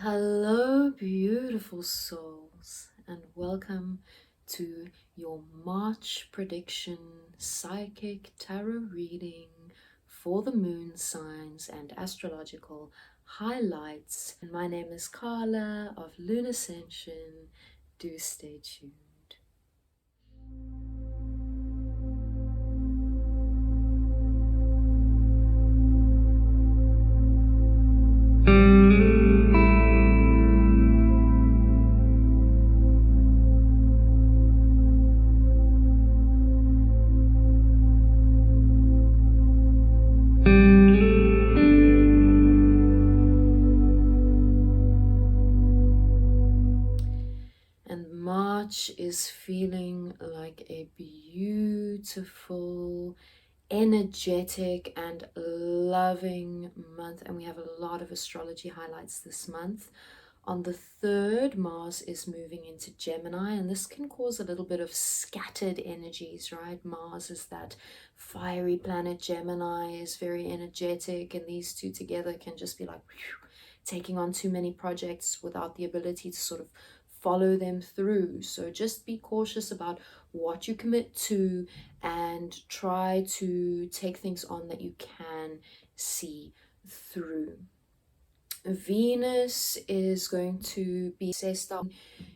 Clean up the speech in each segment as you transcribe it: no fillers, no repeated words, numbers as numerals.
Hello, beautiful souls, and welcome to your March prediction psychic tarot reading for the moon signs and astrological highlights. And my name is Carla of LunAscention. Do stay tuned. And March is feeling like a beautiful, energetic and loving month, and we have a lot of astrology highlights this month. On the 3rd, Mars is moving into Gemini, and this can cause a little bit of scattered energies, right? Mars is that fiery planet, Gemini is very energetic, and these two together can just be like whew, taking on too many projects without the ability to sort of follow them through. So just be cautious about what you commit to and try to take things on that you can see through. Venus is going to be assessed on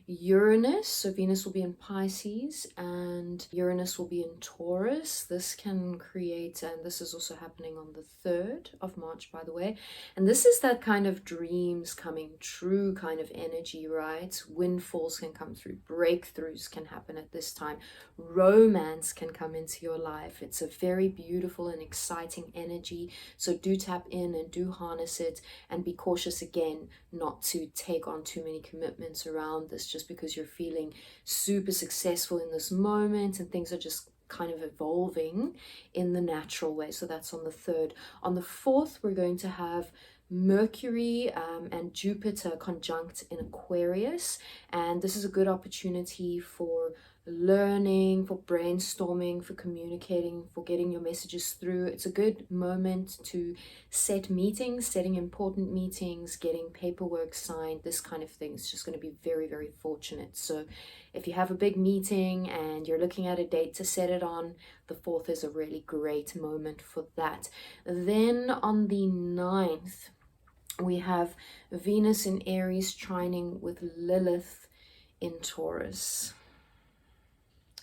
Uranus. So Venus will be in Pisces and Uranus will be in Taurus. This can create, and this is also happening on the 3rd of March, by the way. And this is that kind of dreams coming true kind of energy, right? Windfalls can come through, breakthroughs can happen at this time, romance can come into your life. It's a very beautiful and exciting energy. So do tap in and do harness it, and be cautious again not to take on too many commitments around this just because you're feeling super successful in this moment and things are just kind of evolving in the natural way. So that's on the 3rd. On the 4th, we're going to have Mercury and Jupiter conjunct in Aquarius, and this is a good opportunity for learning, for brainstorming, for communicating, for getting your messages through. It's a good moment to set meetings, setting important meetings, getting paperwork signed, this kind of thing. It's just going to be very, very fortunate. So if you have a big meeting and you're looking at a date to set it on, the 4th is a really great moment for that. Then on the 9th, we have Venus in Aries trining with Lilith in Taurus.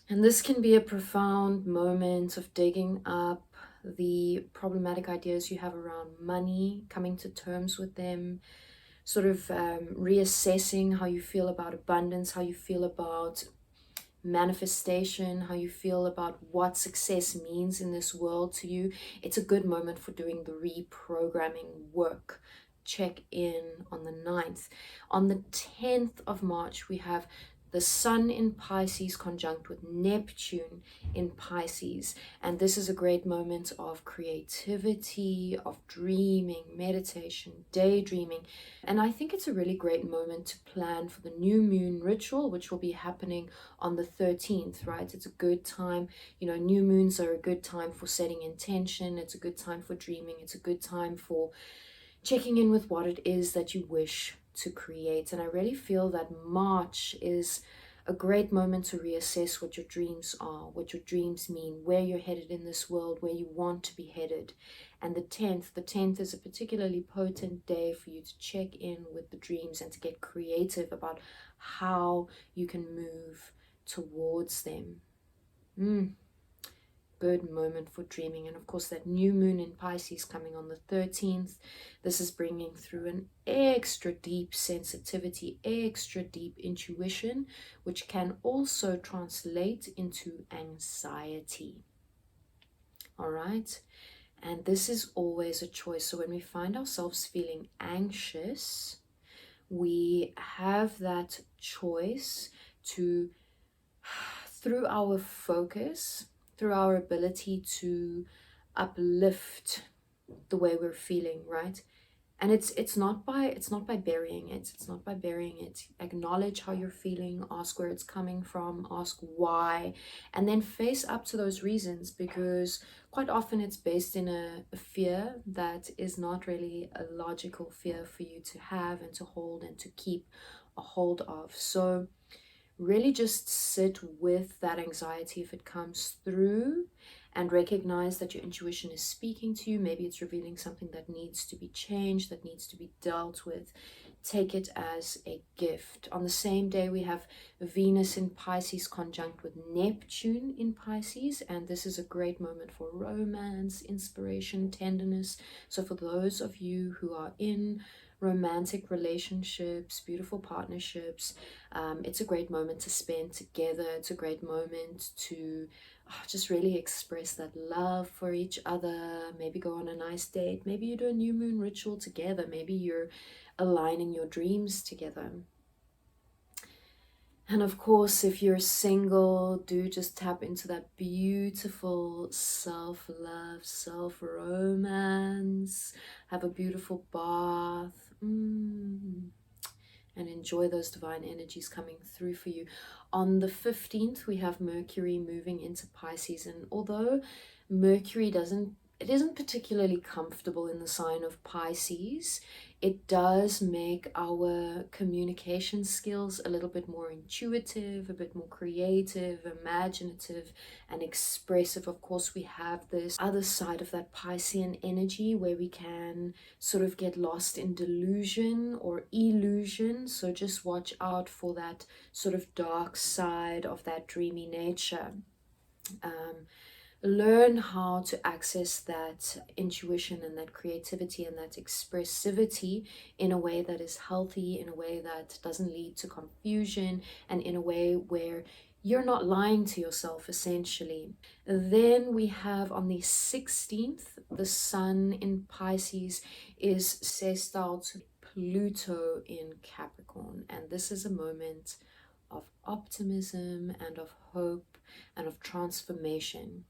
And this can be a profound moment of digging up the problematic ideas you have around money, coming to terms with them, sort of reassessing how you feel about abundance, how you feel about manifestation, how you feel about what success means in this world to you. It's a good moment for doing the reprogramming work. Check in on the 9th. On the 10th of March, we have the Sun in Pisces conjunct with Neptune in Pisces. And this is a great moment of creativity, of dreaming, meditation, daydreaming. And I think it's a really great moment to plan for the new moon ritual, which will be happening on the 13th, right? It's a good time. You know, new moons are a good time for setting intention. It's a good time for dreaming. It's a good time for checking in with what it is that you wish to create. And I really feel that March is a great moment to reassess what your dreams are, what your dreams mean, where you're headed in this world, where you want to be headed. And the 10th is a particularly potent day for you to check in with the dreams and to get creative about how you can move towards them. Good moment for dreaming. And of course, that new moon in Pisces coming on the 13th, this is bringing through an extra deep sensitivity, extra deep intuition, which can also translate into anxiety. All right, and this is always a choice. So when we find ourselves feeling anxious, we have that choice to, through our focus, through our ability to uplift the way we're feeling, right? And it's not by burying it. It's not by burying it. Acknowledge how you're feeling, ask where it's coming from, ask why, and then face up to those reasons, because quite often it's based in a fear that is not really a logical fear for you to have and to hold and to keep a hold of. So really just sit with that anxiety if it comes through, and recognize that your intuition is speaking to you. Maybe it's revealing something that needs to be changed, that needs to be dealt with. Take it as a gift. On the same day, we have Venus in Pisces conjunct with Neptune in Pisces, and this is a great moment for romance, inspiration, tenderness. So for those of you who are in romantic relationships, beautiful partnerships, it's a great moment to spend together. It's a great moment to just really express that love for each other. Maybe go on a nice date. Maybe you do a new moon ritual together. Maybe you're aligning your dreams together. And of course, if you're single, do just tap into that beautiful self-love, self-romance. Have a beautiful bath. And enjoy those divine energies coming through for you. On the 15th, we have Mercury moving into Pisces, and although Mercury isn't particularly comfortable in the sign of Pisces, it does make our communication skills a little bit more intuitive, a bit more creative, imaginative, and expressive. Of course, we have this other side of that Piscean energy where we can sort of get lost in delusion or illusion. So just watch out for that sort of dark side of that dreamy nature. Learn how to access that intuition and that creativity and that expressivity in a way that is healthy, in a way that doesn't lead to confusion, and in a way where you're not lying to yourself, essentially. Then we have on the 16th, the Sun in Pisces is sextile to Pluto in Capricorn, and this is a moment of optimism and of hope and of transformation.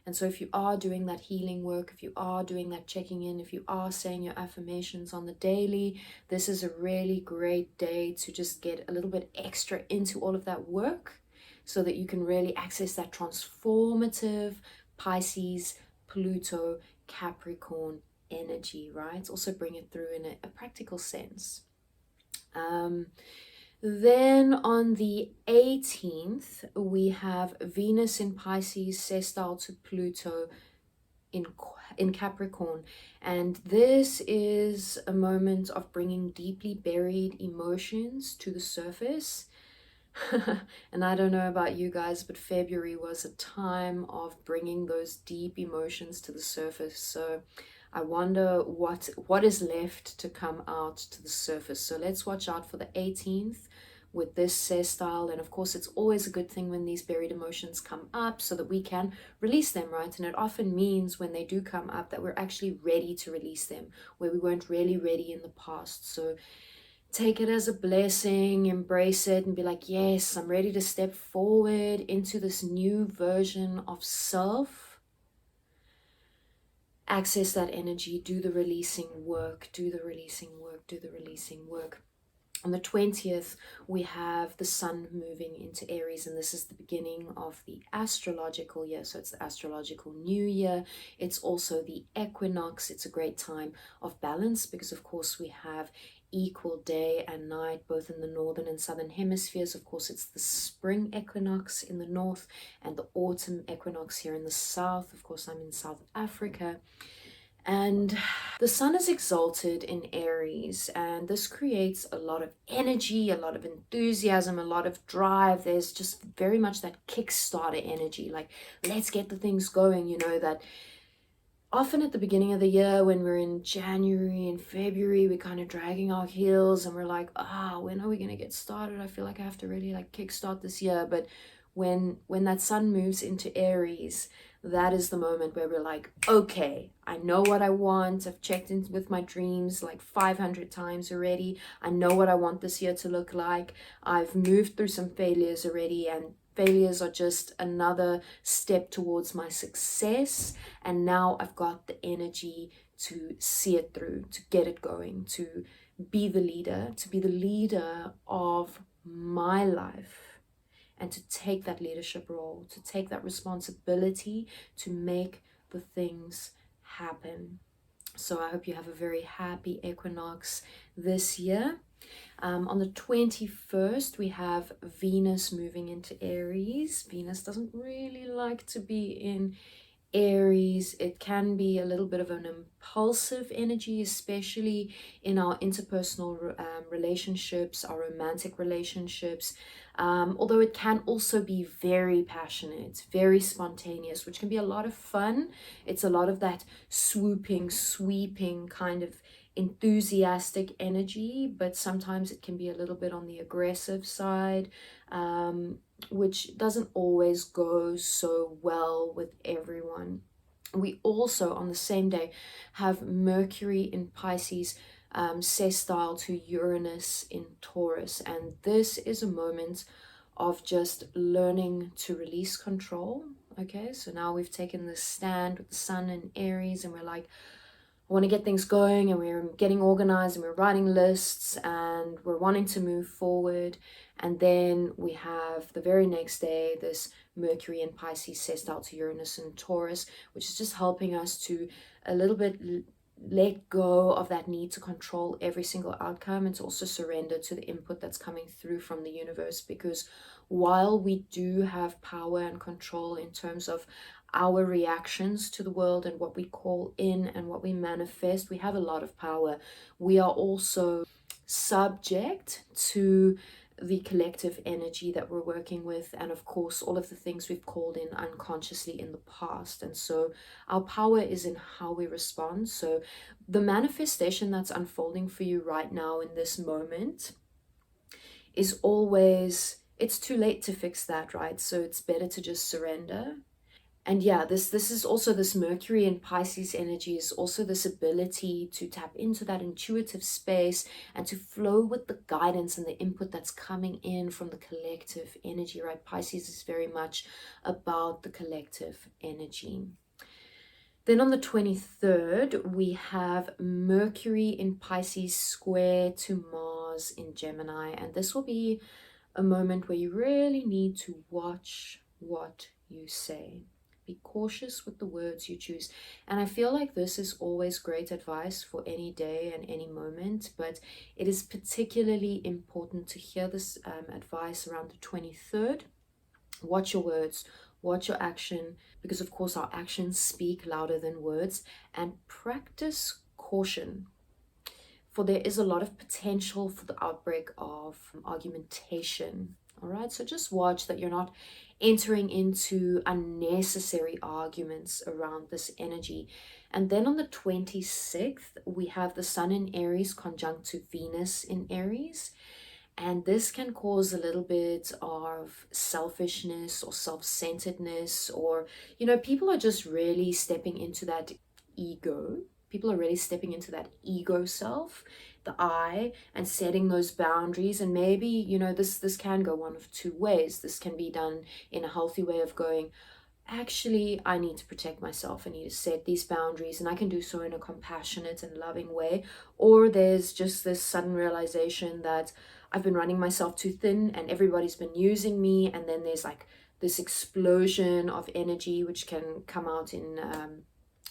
And so if you are doing that healing work, if you are doing that checking in, if you are saying your affirmations on the daily, this is a really great day to just get a little bit extra into all of that work so that you can really access that transformative Pisces, Pluto, Capricorn energy, right? Also bring it through in a practical sense. Then on the 18th, we have Venus in Pisces sextile to Pluto in Capricorn. And this is a moment of bringing deeply buried emotions to the surface. And I don't know about you guys, but February was a time of bringing those deep emotions to the surface. So I wonder what is left to come out to the surface. So let's watch out for the 18th with this sextile. And of course, it's always a good thing when these buried emotions come up so that we can release them, right? And it often means when they do come up that we're actually ready to release them, where we weren't really ready in the past. So take it as a blessing, embrace it, and be like, yes, I'm ready to step forward into this new version of self. Access that energy, do the releasing work, do the releasing work, do the releasing work. On the 20th, we have the Sun moving into Aries, and this is the beginning of the astrological year. So it's the astrological new year. It's also the equinox. It's a great time of balance because, of course, we have equal day and night, both in the northern and southern hemispheres. Of course, it's the spring equinox in the north and the autumn equinox here in the south. Of course, I'm in South Africa. And the Sun is exalted in Aries, and this creates a lot of energy, a lot of enthusiasm, a lot of drive. There's just very much that Kickstarter energy, like, let's get the things going, you know, that often at the beginning of the year when we're in January and February, we're kind of dragging our heels and we're like, when are we going to get started? I feel like I have to really like kickstart this year. But when that Sun moves into Aries, that is the moment where we're like, okay, I know what I want. I've checked in with my dreams like 500 times already. I know what I want this year to look like. I've moved through some failures already, and failures are just another step towards my success. And now I've got the energy to see it through, to get it going, to be the leader of my life, and to take that leadership role, to take that responsibility, to make the things happen. So I hope you have a very happy equinox this year. On the 21st, we have Venus moving into Aries. Venus doesn't really like to be in Aries. It can be a little bit of an impulsive energy, especially in our interpersonal relationships, our romantic relationships. Although it can also be very passionate, very spontaneous, which can be a lot of fun. It's a lot of that swooping, sweeping kind of enthusiastic energy, but sometimes it can be a little bit on the aggressive side, which doesn't always go so well with everyone. We also, on the same day, have Mercury in Pisces, sextile to Uranus in Taurus, and this is a moment of just learning to release control. Okay, so now we've taken this stand with the sun in Aries, and we're like, I want to get things going, and we're getting organized, and we're writing lists, and we're wanting to move forward. And then we have the very next day this Mercury in Pisces sextile to Uranus and Taurus, which is just helping us to a little bit let go of that need to control every single outcome, and to also surrender to the input that's coming through from the universe. Because while we do have power and control in terms of our reactions to the world and what we call in and what we manifest, we have a lot of power. We are also subject to the collective energy that we're working with, and of course all of the things we've called in unconsciously in the past. And so our power is in how we respond. So the manifestation that's unfolding for you right now in this moment is always, it's too late to fix that, right? So it's better to just surrender. And yeah, this is also, this Mercury in Pisces energy is also this ability to tap into that intuitive space and to flow with the guidance and the input that's coming in from the collective energy, right? Pisces is very much about the collective energy. Then on the 23rd, we have Mercury in Pisces square to Mars in Gemini. And this will be a moment where you really need to watch what you say. Be cautious with the words you choose. And I feel like this is always great advice for any day and any moment, but it is particularly important to hear this advice around the 23rd. Watch your words, watch your action, because of course our actions speak louder than words, and practice caution. For there is a lot of potential for the outbreak of argumentation. All right, so just watch that you're not entering into unnecessary arguments around this energy. And then on the 26th, we have the Sun in Aries conjunct to Venus in Aries. And this can cause a little bit of selfishness or self-centeredness, or, you know, people are just really stepping into that ego. People are really stepping into that ego self, the I, and setting those boundaries. And maybe, you know, this can go one of two ways. This can be done in a healthy way of going, actually, I need to protect myself. I need to set these boundaries, and I can do so in a compassionate and loving way. Or there's just this sudden realization that I've been running myself too thin and everybody's been using me. And then there's like this explosion of energy, which can come out in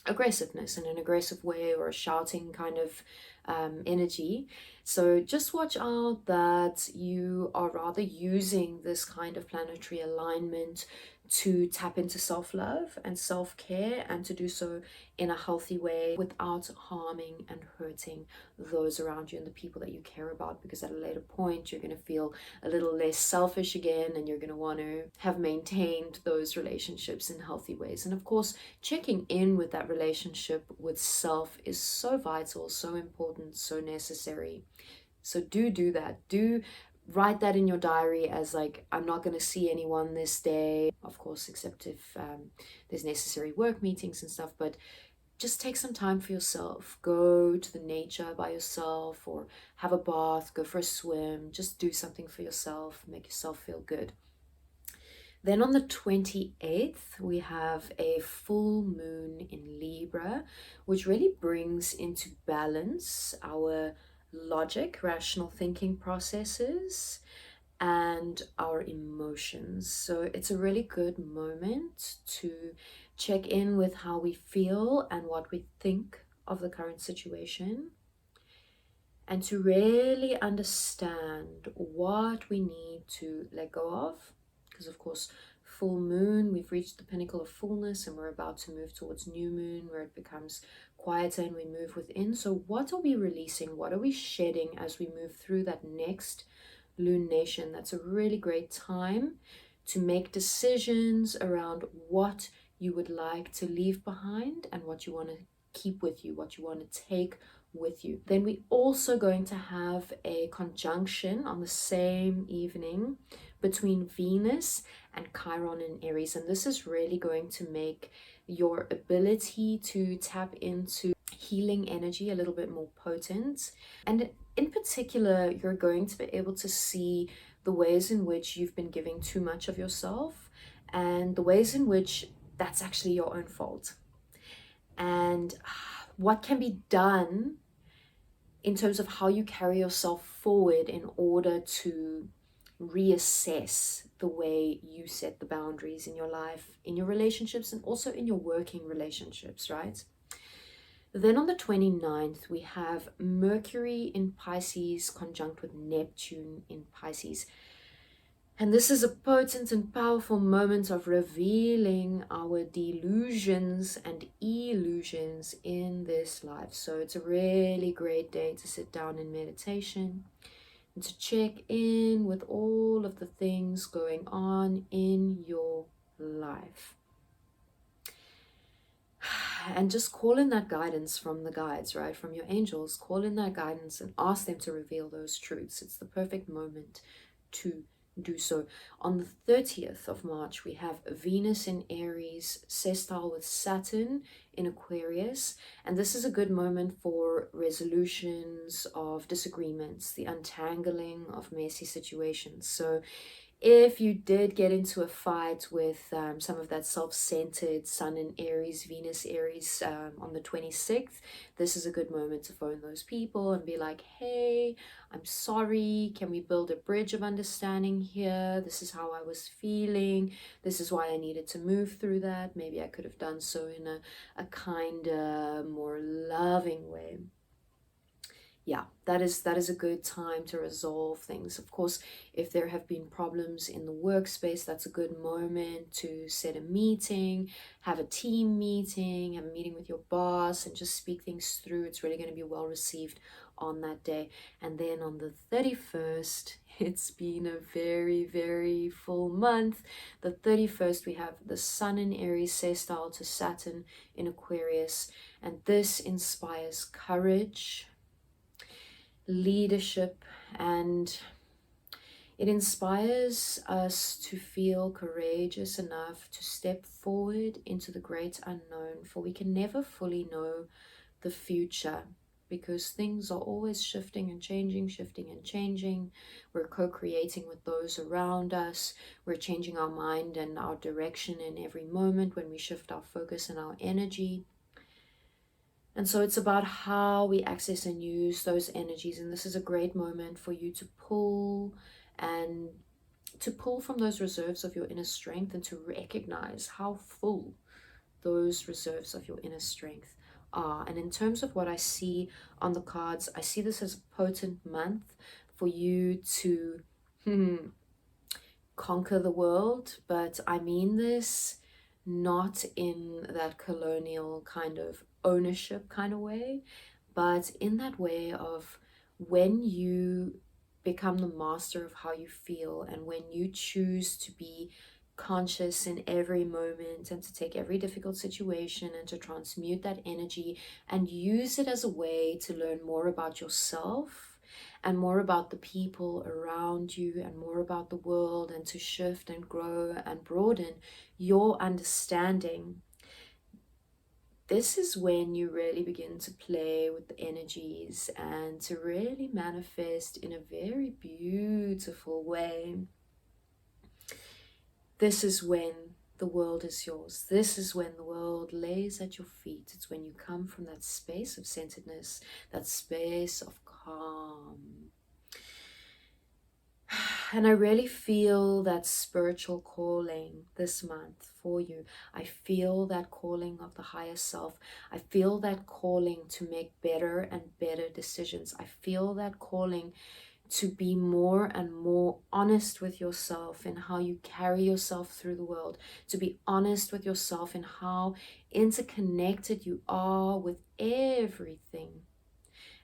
aggressiveness in an aggressive way, or a shouting kind of energy. So just watch out that you are rather using this kind of planetary alignment to tap into self-love and self-care, and to do so in a healthy way without harming and hurting those around you and the people that you care about. Because at a later point you're going to feel a little less selfish again, and you're going to want to have maintained those relationships in healthy ways. And of course, checking in with that relationship with self is so vital, so important, so necessary. So do that. Do write that in your diary as like, I'm not going to see anyone this day, of course, except if there's necessary work meetings and stuff. But just take some time for yourself. Go to the nature by yourself, or have a bath, go for a swim. Just do something for yourself, make yourself feel good. Then on the 28th, we have a full moon in Libra, which really brings into balance our logic, rational thinking processes, and our emotions. So it's a really good moment to check in with how we feel and what we think of the current situation, and to really understand what we need to let go of. Because of course, full moon, we've reached the pinnacle of fullness and we're about to move towards new moon, where it becomes quieter and we move within. So what are we releasing? What are we shedding as we move through that next LunAscention? That's a really great time to make decisions around what you would like to leave behind and what you want to keep with you, what you want to take with you. Then we're also going to have a conjunction on the same evening between Venus and Chiron in Aries, and this is really going to make your ability to tap into healing energy a little bit more potent. And in particular, you're going to be able to see the ways in which you've been giving too much of yourself and the ways in which that's actually your own fault, and what can be done in terms of how you carry yourself forward in order to reassess the way you set the boundaries in your life, in your relationships, and also in your working relationships, right? Then on the 29th, we have Mercury in Pisces conjunct with Neptune in Pisces. And this is a potent and powerful moment of revealing our delusions and illusions in this life. So it's a really great day to sit down in meditation and to check in with all of the things going on in your life. And just call in that guidance from the guides, right? From your angels. Call in that guidance and ask them to reveal those truths. It's the perfect moment to do so. On the 30th of March, we have Venus in Aries, sextile with Saturn in Aquarius. And this is a good moment for resolutions of disagreements, the untangling of messy situations. So if you did get into a fight with some of that self-centered Sun in Aries, Venus Aries on the 26th, this is a good moment to phone those people and be like, hey, I'm sorry, can we build a bridge of understanding here? This is how I was feeling. This is why I needed to move through that. Maybe I could have done so in a kinder, more loving way. Yeah, that is a good time to resolve things. Of course, if there have been problems in the workspace, that's a good moment to set a meeting, have a team meeting, have a meeting with your boss, and just speak things through. It's really going to be well received on that day. And then on the 31st, it's been a very, very full month. The 31st, we have the Sun in Aries, sextile to Saturn in Aquarius, and this inspires courage, leadership, and it inspires us to feel courageous enough to step forward into the great unknown, for we can never fully know the future because things are always shifting and changing, shifting and changing. We're co-creating with those around us. We're changing our mind and our direction in every moment when we shift our focus and our energy. And so it's about how we access and use those energies. And this is a great moment for you to pull from those reserves of your inner strength and to recognize how full those reserves of your inner strength are. And in terms of what I see on the cards, I see this as a potent month for you to conquer the world. But I mean this not in that colonial kind of ownership kind of way, but in that way of when you become the master of how you feel and when you choose to be conscious in every moment and to take every difficult situation and to transmute that energy and use it as a way to learn more about yourself and more about the people around you and more about the world, and to shift and grow and broaden your understanding. This is when you really begin to play with the energies and to really manifest in a very beautiful way. this is when the world is yours. This is when the world lays at your feet. It's when you come from that space of centeredness, that space of calm. And I really feel that spiritual calling this month for you. I feel that calling of the higher self. I feel that calling to make better and better decisions. I feel that calling to be more and more honest with yourself in how you carry yourself through the world, to be honest with yourself in how interconnected you are with everything,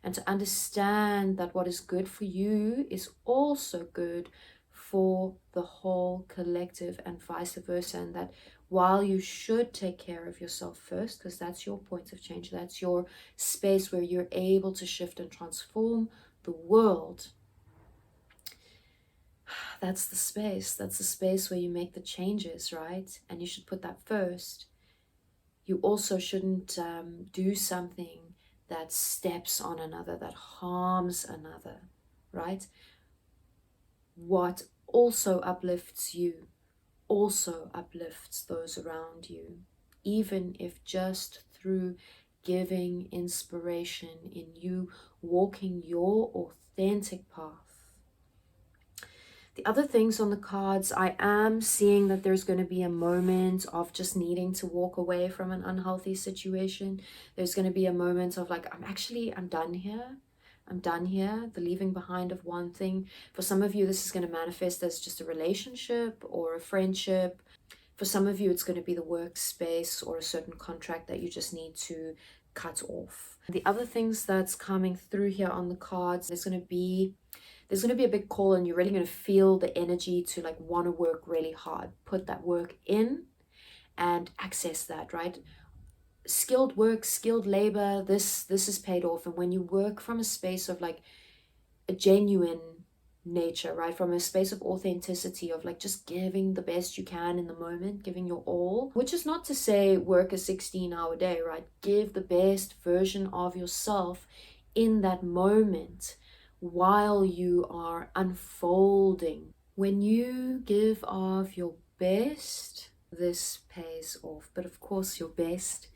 and to understand that what is good for you is also good for the whole collective and vice versa, and that while you should take care of yourself first, because that's your point of change, that's your space where you're able to shift and transform the world, that's the space where you make the changes, right? And you should put that first. You also shouldn't do something that steps on another, that harms another, right? What also uplifts you also uplifts those around you, even if just through giving inspiration in you walking your authentic path. The other things on the cards, I am seeing that there's going to be a moment of just needing to walk away from an unhealthy situation. There's going to be a moment of like, I'm done here. I'm done here. The leaving behind of one thing. For some of you, this is going to manifest as just a relationship or a friendship. For some of you, it's going to be the workspace or a certain contract that you just need to cut off. The other things that's coming through here on the cards, there's going to be a big call, and you're really going to feel the energy to like want to work really hard, put that work in and access that, right? Skilled work, skilled labor, this is paid off. And when you work from a space of like a genuine nature, right, from a space of authenticity, of like just giving the best you can in the moment, giving your all, which is not to say work a 16-hour day, right? Give the best version of yourself in that moment while you are unfolding. When you give of your best, this pays off, but of course your best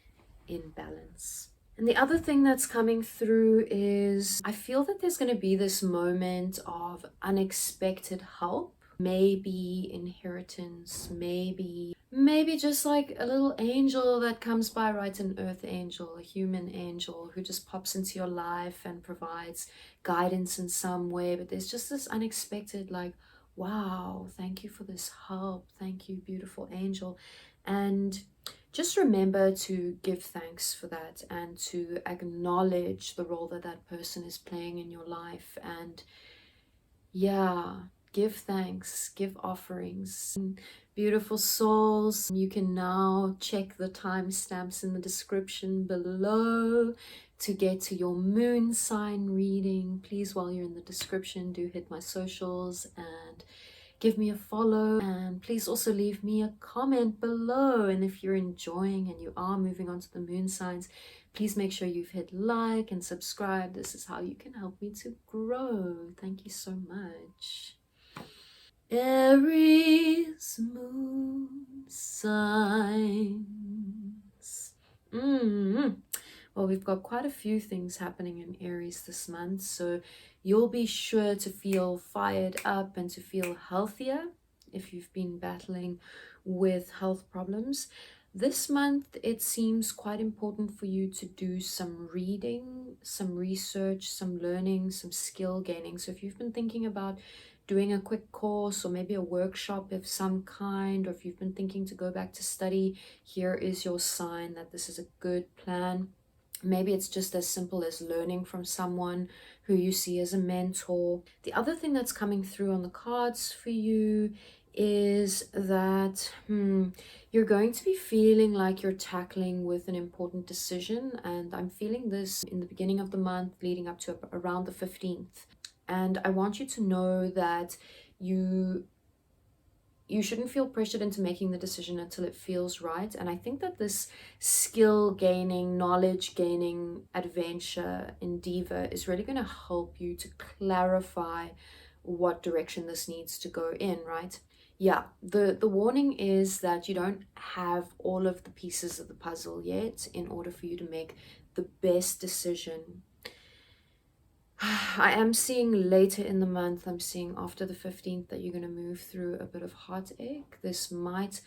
in balance. And the other thing that's coming through is I feel that there's going to be this moment of unexpected help, maybe inheritance, maybe just like a little angel that comes by, right? An earth angel, a human angel who just pops into your life and provides guidance in some way. But there's just this unexpected, like, wow, thank you for this help. Thank you, beautiful angel. And just remember to give thanks for that and to acknowledge the role that that person is playing in your life. And yeah, give thanks, give offerings. Beautiful souls, you can now check the timestamps in the description below to get to your moon sign reading. Please, while you're in the description, do hit my socials and give me a follow, and please also leave me a comment below. And if you're enjoying and you are moving on to the moon signs, please make sure you've hit like and subscribe. This is how you can help me to grow. Thank you so much. Aries moon signs. Well, we've got quite a few things happening in Aries this month, so you'll be sure to feel fired up and to feel healthier if you've been battling with health problems. This month, it seems quite important for you to do some reading, some research, some learning, some skill gaining. So if you've been thinking about doing a quick course or maybe a workshop of some kind, or if you've been thinking to go back to study, here is your sign that this is a good plan. Maybe it's just as simple as learning from someone who you see as a mentor. The other thing that's coming through on the cards for you is that you're going to be feeling like you're tackling with an important decision. And I'm feeling this in the beginning of the month leading up to around the 15th. And I want you to know that you shouldn't feel pressured into making the decision until it feels right. And I think that this skill gaining, knowledge gaining adventure endeavor is really going to help you to clarify what direction this needs to go in, right? Yeah, the warning is that you don't have all of the pieces of the puzzle yet in order for you to make the best decision. I am seeing later in the month, I'm seeing after the 15th, that you're going to move through a bit of heartache. This might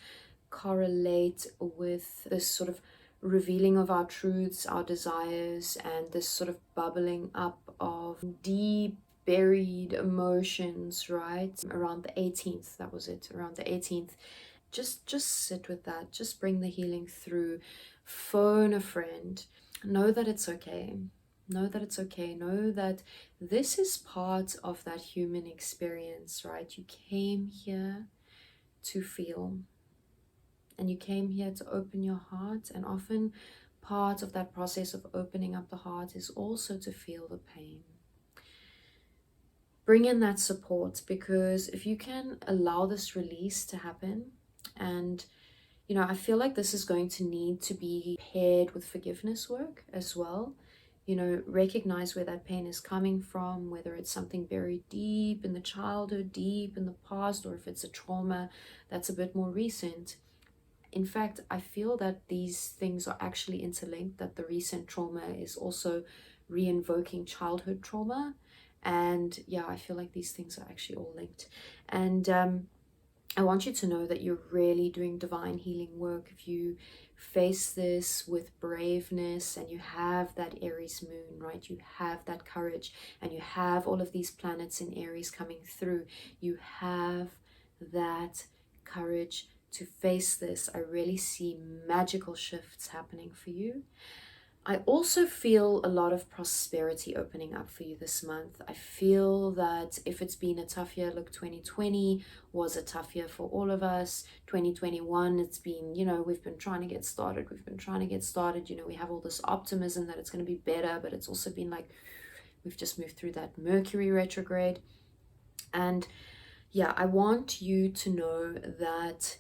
correlate with this sort of revealing of our truths, our desires, and this sort of bubbling up of deep buried emotions, right? Around the 18th, that was it, around the 18th. Just sit with that. Just bring the healing through. Phone a friend. Know that it's okay. Know that it's okay. Know that this is part of that human experience, right? You came here to feel, and you came here to open your heart, and often part of that process of opening up the heart is also to feel the pain. Bring in that support, because if you can allow this release to happen, and you know, I feel like this is going to need to be paired with forgiveness work as well. You know, recognize where that pain is coming from, whether it's something very deep in the childhood, deep in the past, or if it's a trauma that's a bit more recent. In fact, I feel that these things are actually interlinked, that the recent trauma is also re-invoking childhood trauma. And yeah, I feel like these things are actually all linked. And I want you to know that you're really doing divine healing work if you face this with braveness, and you have that Aries moon, right? You have that courage, and you have all of these planets in Aries coming through. You have that courage to face this. I really see magical shifts happening for you. I also feel a lot of prosperity opening up for you this month. I feel that if it's been a tough year, look, 2020 was a tough year for all of us. 2021, it's been, you know, we've been trying to get started. You know, we have all this optimism that it's going to be better, but it's also been like, we've just moved through that Mercury retrograde. And yeah, I want you to know that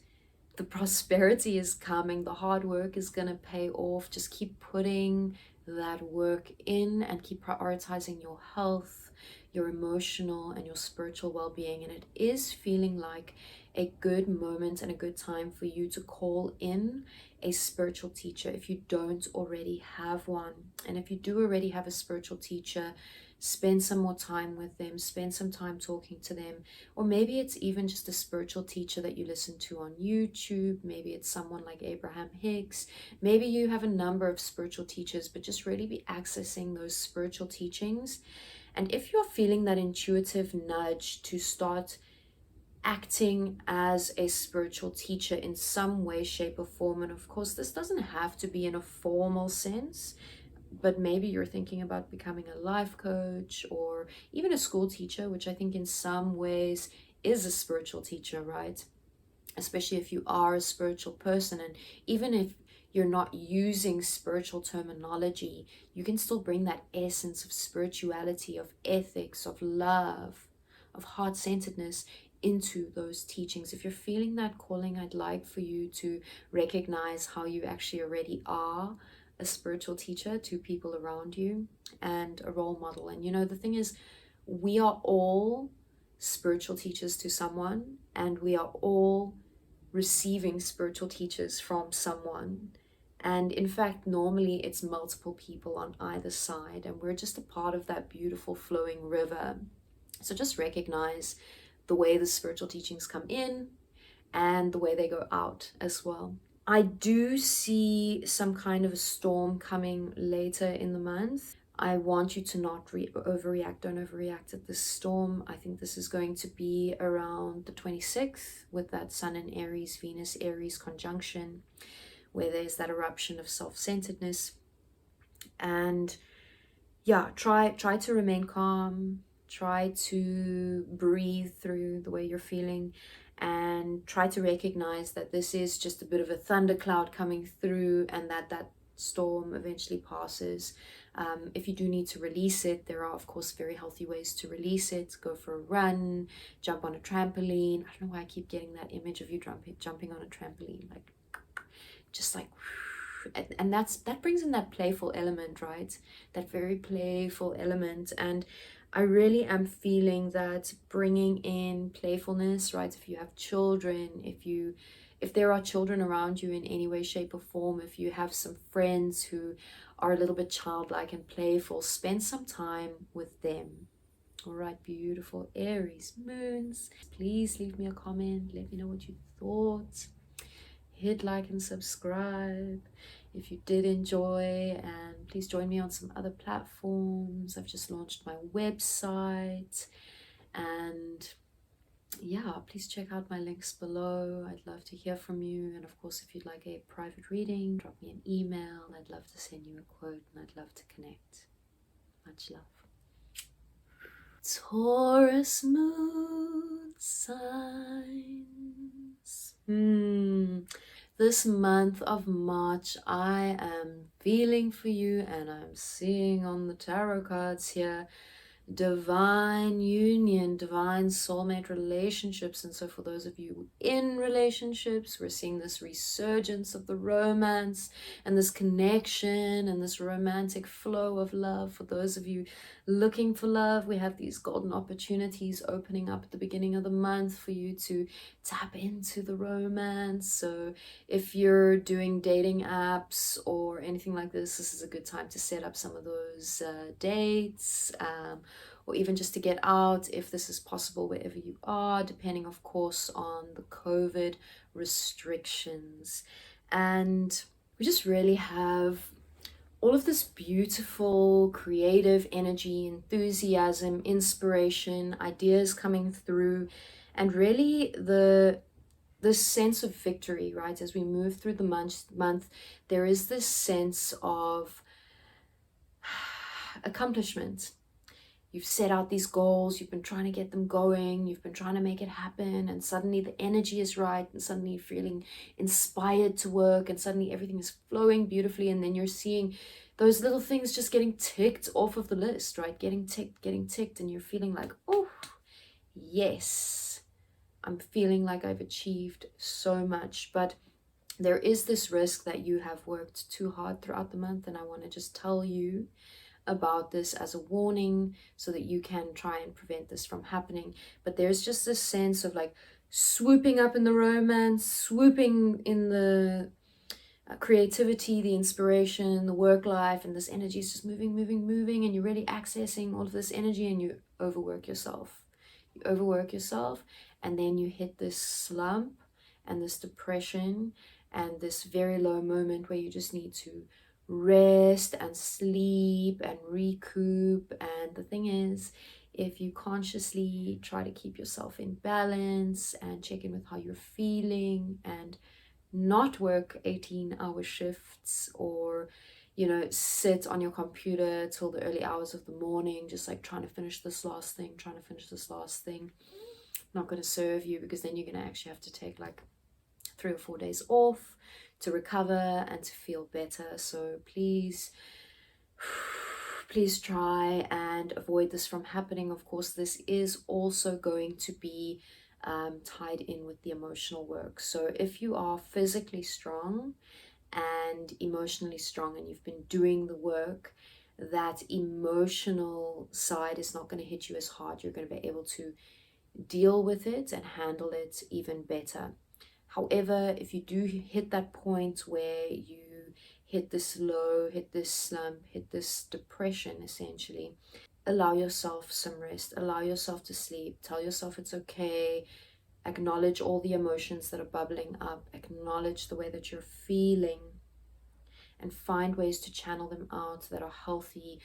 the prosperity is coming. The hard work is going to pay off. Just keep putting that work in and keep prioritizing your health, your emotional and your spiritual well-being. And it is feeling like a good moment and a good time for you to call in a spiritual teacher if you don't already have one. And if you do already have a spiritual teacher, spend some more time with them, spend some time talking to them. Or maybe it's even just a spiritual teacher that you listen to on YouTube. Maybe it's someone like Abraham Hicks. Maybe you have a number of spiritual teachers, but just really be accessing those spiritual teachings. And if you're feeling that intuitive nudge to start acting as a spiritual teacher in some way, shape, or form, and of course this doesn't have to be in a formal sense, but maybe you're thinking about becoming a life coach or even a school teacher, which I think in some ways is a spiritual teacher, right? Especially if you are a spiritual person, and even if you're not using spiritual terminology, you can still bring that essence of spirituality, of ethics, of love, of heart-centeredness into those teachings. If you're feeling that calling, I'd like for you to recognize how you actually already are a spiritual teacher to people around you and a role model. And you know, the thing is, we are all spiritual teachers to someone, and we are all receiving spiritual teachers from someone. And in fact, normally it's multiple people on either side, and we're just a part of that beautiful flowing river. So just recognize the way the spiritual teachings come in and the way they go out as well. I do see some kind of a storm coming later in the month. I want you to not overreact. Don't overreact at this storm. I think this is going to be around the 26th with that Sun and Aries, Venus Aries conjunction, where there's that eruption of self-centeredness. And yeah, try to remain calm. Try to breathe through the way you're feeling, and try to recognize that this is just a bit of a thundercloud coming through, and that storm eventually passes. If you do need to release it, there are of course very healthy ways to release it. Go for a run, jump on a trampoline. I don't know why I keep getting that image of you jumping on a trampoline, like just like, and that brings in that playful element, right? That very playful element. And I really am feeling that bringing in playfulness, right? If you have children, if there are children around you in any way, shape, or form, if you have some friends who are a little bit childlike and playful, spend some time with them. All right, beautiful Aries moons. Please leave me a comment. Let me know what you thought. Hit like and subscribe if you did enjoy, and please join me on some other platforms. I've just launched my website, and yeah, please check out my links below. I'd love to hear from you, and of course, if you'd like a private reading, drop me an email. I'd love to send you a quote, and I'd love to connect. Much love. Taurus moon signs. This month of March, I am feeling for you, and I'm seeing on the tarot cards here divine union, divine soulmate relationships. And so for those of you in relationships, we're seeing this resurgence of the romance and this connection and this romantic flow of love. For those of you looking for love, we have these golden opportunities opening up at the beginning of the month for you to tap into the romance. So if you're doing dating apps or anything like this is a good time to set up some of those dates, or even just to get out if this is possible wherever you are, depending of course on the COVID restrictions. And we just really have all of this beautiful creative energy, enthusiasm, inspiration, ideas coming through, and really this sense of victory, right? As we move through the month, there is this sense of accomplishment. You've set out these goals, you've been trying to get them going, you've been trying to make it happen, and suddenly the energy is right, and suddenly you're feeling inspired to work, and suddenly everything is flowing beautifully, and then you're seeing those little things just getting ticked off of the list, right? Getting ticked, and you're feeling like, oh, yes, I'm feeling like I've achieved so much. But there is this risk that you have worked too hard throughout the month, and I want to just tell you about this as a warning so that you can try and prevent this from happening. But there's just this sense of like swooping up in the romance, swooping in the creativity, the inspiration, the work life, and this energy is just moving, and you're really accessing all of this energy, and you overwork yourself. And then you hit this slump and this depression and this very low moment where you just need to rest and sleep and recoup. And the thing is, if you consciously try to keep yourself in balance and check in with how you're feeling, and not work 18-hour shifts, or sit on your computer till the early hours of the morning just like trying to finish this last thing, not going to serve you, because then you're going to actually have to take like 3 or 4 days off to recover and to feel better. So please try and avoid this from happening. Of course, this is also going to be tied in with the emotional work. So if you are physically strong and emotionally strong, and you've been doing the work, that emotional side is not going to hit you as hard. You're going to be able to deal with it and handle it even better. However, if you do hit that point where you hit this low, hit this slump, hit this depression, essentially, allow yourself some rest, allow yourself to sleep, tell yourself it's okay, acknowledge all the emotions that are bubbling up, acknowledge the way that you're feeling, and find ways to channel them out that are healthy.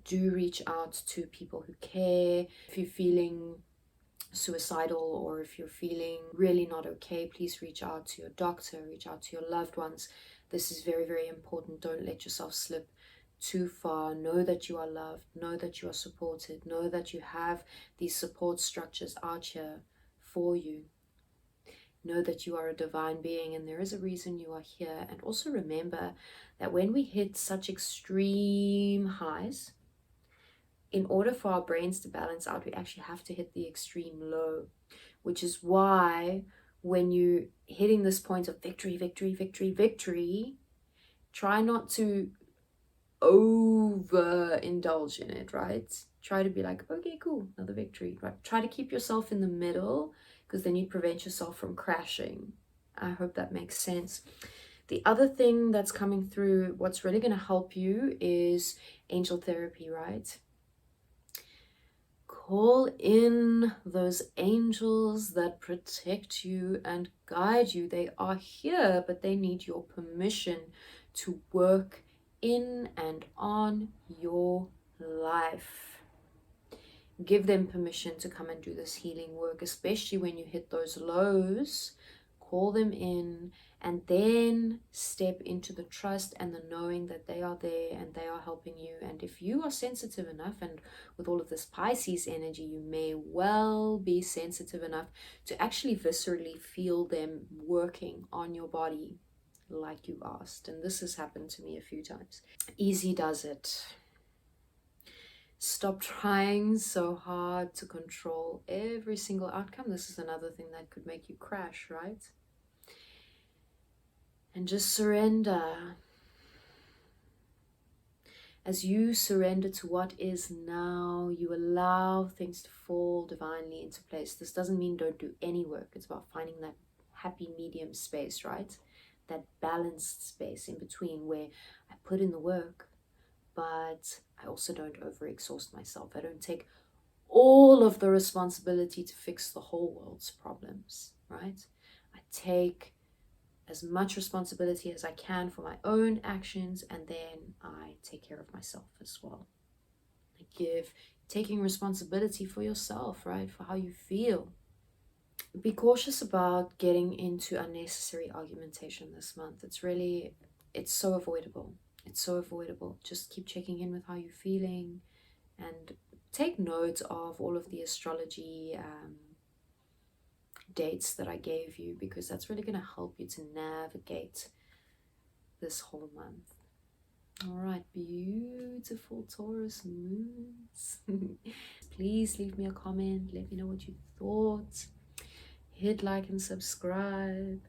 Do reach out to people who care. If you're feeling suicidal, or if you're feeling really not okay, please reach out to your doctor, reach out to your loved ones. This is very, very important. Don't let yourself slip too far. Know that you are loved, know that you are supported, know that you have these support structures out here for you. Know that you are a divine being, and there is a reason you are here. And also remember that when we hit such extreme highs, in order for our brains to balance out, we actually have to hit the extreme low, which is why when you're hitting this point of victory, try not to overindulge in it, right? Try to be like, okay, cool, another victory, right? Try to keep yourself in the middle, because then you prevent yourself from crashing. I hope that makes sense. The other thing that's coming through, what's really going to help you, is angel therapy, right? Call in those angels that protect you and guide you. They are here, but they need your permission to work in and on your life. Give them permission to come and do this healing work, especially when you hit those lows. Call them in, and then step into the trust and the knowing that they are there and they are helping you. And if you are sensitive enough, and with all of this Pisces energy, you may well be sensitive enough to actually viscerally feel them working on your body like you asked. And this has happened to me a few times. Easy does it. Stop trying so hard to control every single outcome. This is another thing that could make you crash, right? And just surrender. As you surrender to what is now, you allow things to fall divinely into place. This doesn't mean don't do any work. It's about finding that happy medium space, right? That balanced space in between, where I put in the work, but I also don't overexhaust myself. I don't take all of the responsibility to fix the whole world's problems, right? I take as much responsibility as I can for my own actions, and then I take care of myself as well. Taking responsibility for yourself, right? For how you feel. Be cautious about getting into unnecessary argumentation this month. It's so avoidable. It's so avoidable. Just keep checking in with how you're feeling, and take note of all of the astrology dates that I gave you, because that's really going to help you to navigate this whole month. All right, beautiful Taurus moons. Please leave me a comment. Let me know what you thought. Hit like and subscribe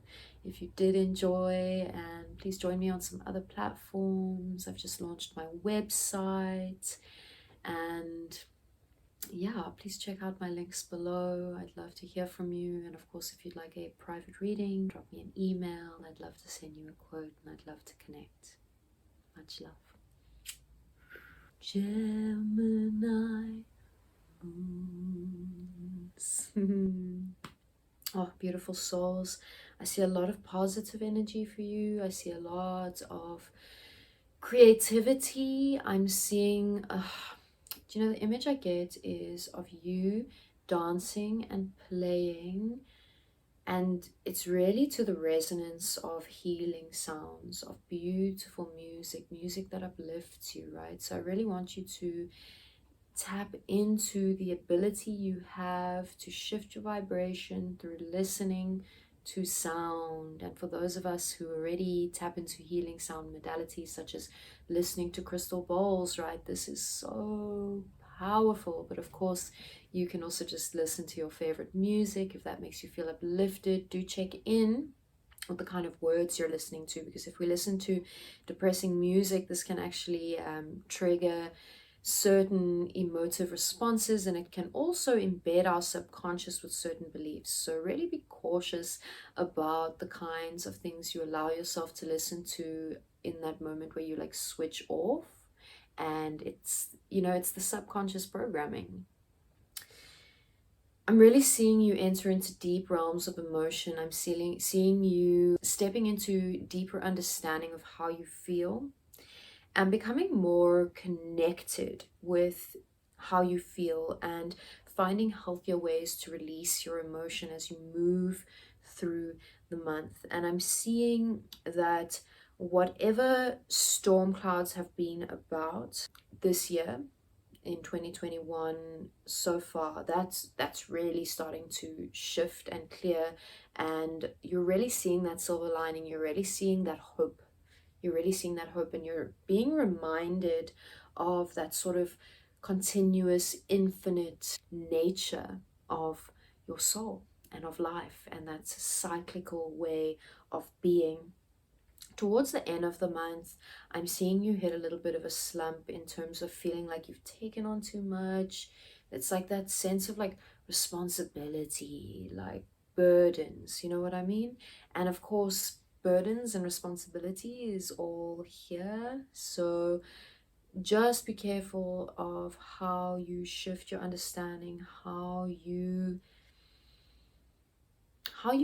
if you did enjoy, and please join me on some other platforms. I've just launched my website, and yeah, please check out my links below. I'd love to hear from you. And of course, if you'd like a private reading, drop me an email. I'd love to send you a quote, and I'd love to connect. Much love. Gemini moons. Oh, beautiful souls. I see a lot of positive energy for you. I see a lot of creativity. I'm seeing do you know, the image I get is of you dancing and playing, and it's really to the resonance of healing sounds, of beautiful music that uplifts you, right? So I really want you to tap into the ability you have to shift your vibration through listening to sound. And for those of us who already tap into healing sound modalities, such as listening to crystal bowls, right, this is so powerful. But of course, you can also just listen to your favorite music if that makes you feel uplifted. Do check in with the kind of words you're listening to, because if we listen to depressing music, this can actually trigger certain emotive responses, and it can also embed our subconscious with certain beliefs. So really be cautious about the kinds of things you allow yourself to listen to in that moment where you like switch off, and it's, you know, it's the subconscious programming. I'm really seeing you enter into deep realms of emotion. I'm seeing you stepping into deeper understanding of how you feel, and becoming more connected with how you feel, and finding healthier ways to release your emotion as you move through the month. And I'm seeing that whatever storm clouds have been about this year in 2021 so far, that's really starting to shift and clear, and you're really seeing that silver lining. You're really seeing that hope. You're really seeing that hope, and you're being reminded of that sort of continuous, infinite nature of your soul and of life, and that cyclical way of being. Towards the end of the month, I'm seeing you hit a little bit of a slump in terms of feeling like you've taken on too much. It's like that sense of like responsibility, like burdens, you know what I mean? And of course, burdens and responsibility is all here. So just be careful of how you shift your understanding, how you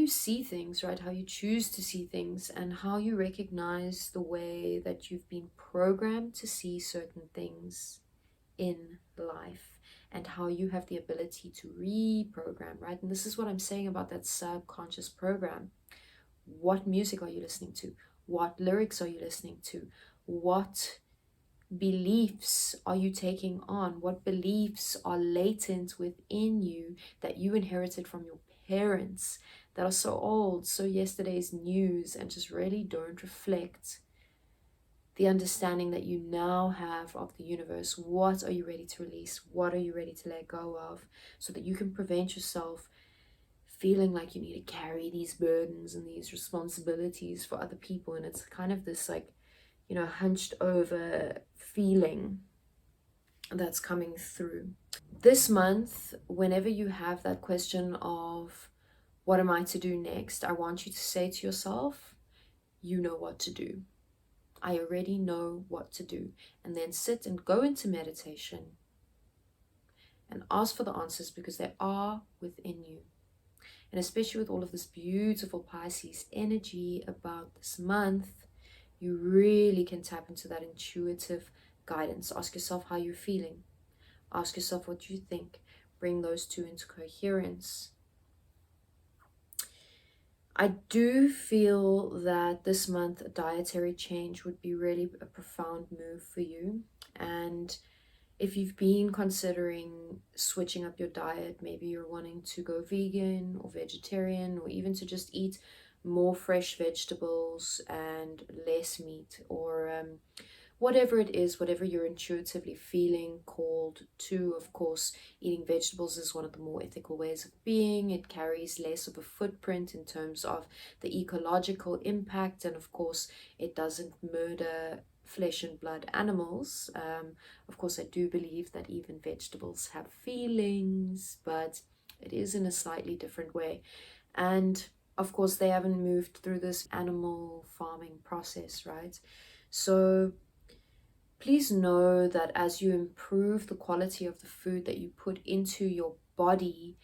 see things, right? How you choose to see things, and how you recognize the way that you've been programmed to see certain things in life, and how you have the ability to reprogram, right? And this is what I'm saying about that subconscious program. What music are you listening to? What lyrics are you listening to? What beliefs are you taking on? What beliefs are latent within you that you inherited from your parents that are so old, so yesterday's news, and just really don't reflect the understanding that you now have of the universe? What are you ready to release? What are you ready to let go of, so that you can prevent yourself feeling like you need to carry these burdens and these responsibilities for other people? And it's kind of this like, you know, hunched over feeling that's coming through. This month, whenever you have that question of what am I to do next, I want you to say to yourself, you know what to do. I already know what to do. And then sit and go into meditation and ask for the answers, because they are within you. And especially with all of this beautiful Pisces energy about this month, you really can tap into that intuitive guidance. Ask yourself how you're feeling. Ask yourself what you think. Bring those two into coherence. I do feel that this month a dietary change would be really a profound move for you. And if you've been considering switching up your diet, maybe you're wanting to go vegan or vegetarian, or even to just eat more fresh vegetables and less meat, or whatever it is, whatever you're intuitively feeling called to. Of course, eating vegetables is one of the more ethical ways of being. It carries less of a footprint in terms of the ecological impact, and of course, it doesn't murder flesh and blood animals. Of course, I do believe that even vegetables have feelings, but it is in a slightly different way. And of course, they haven't moved through this animal farming process, right? So please know that as you improve the quality of the food that you put into your body,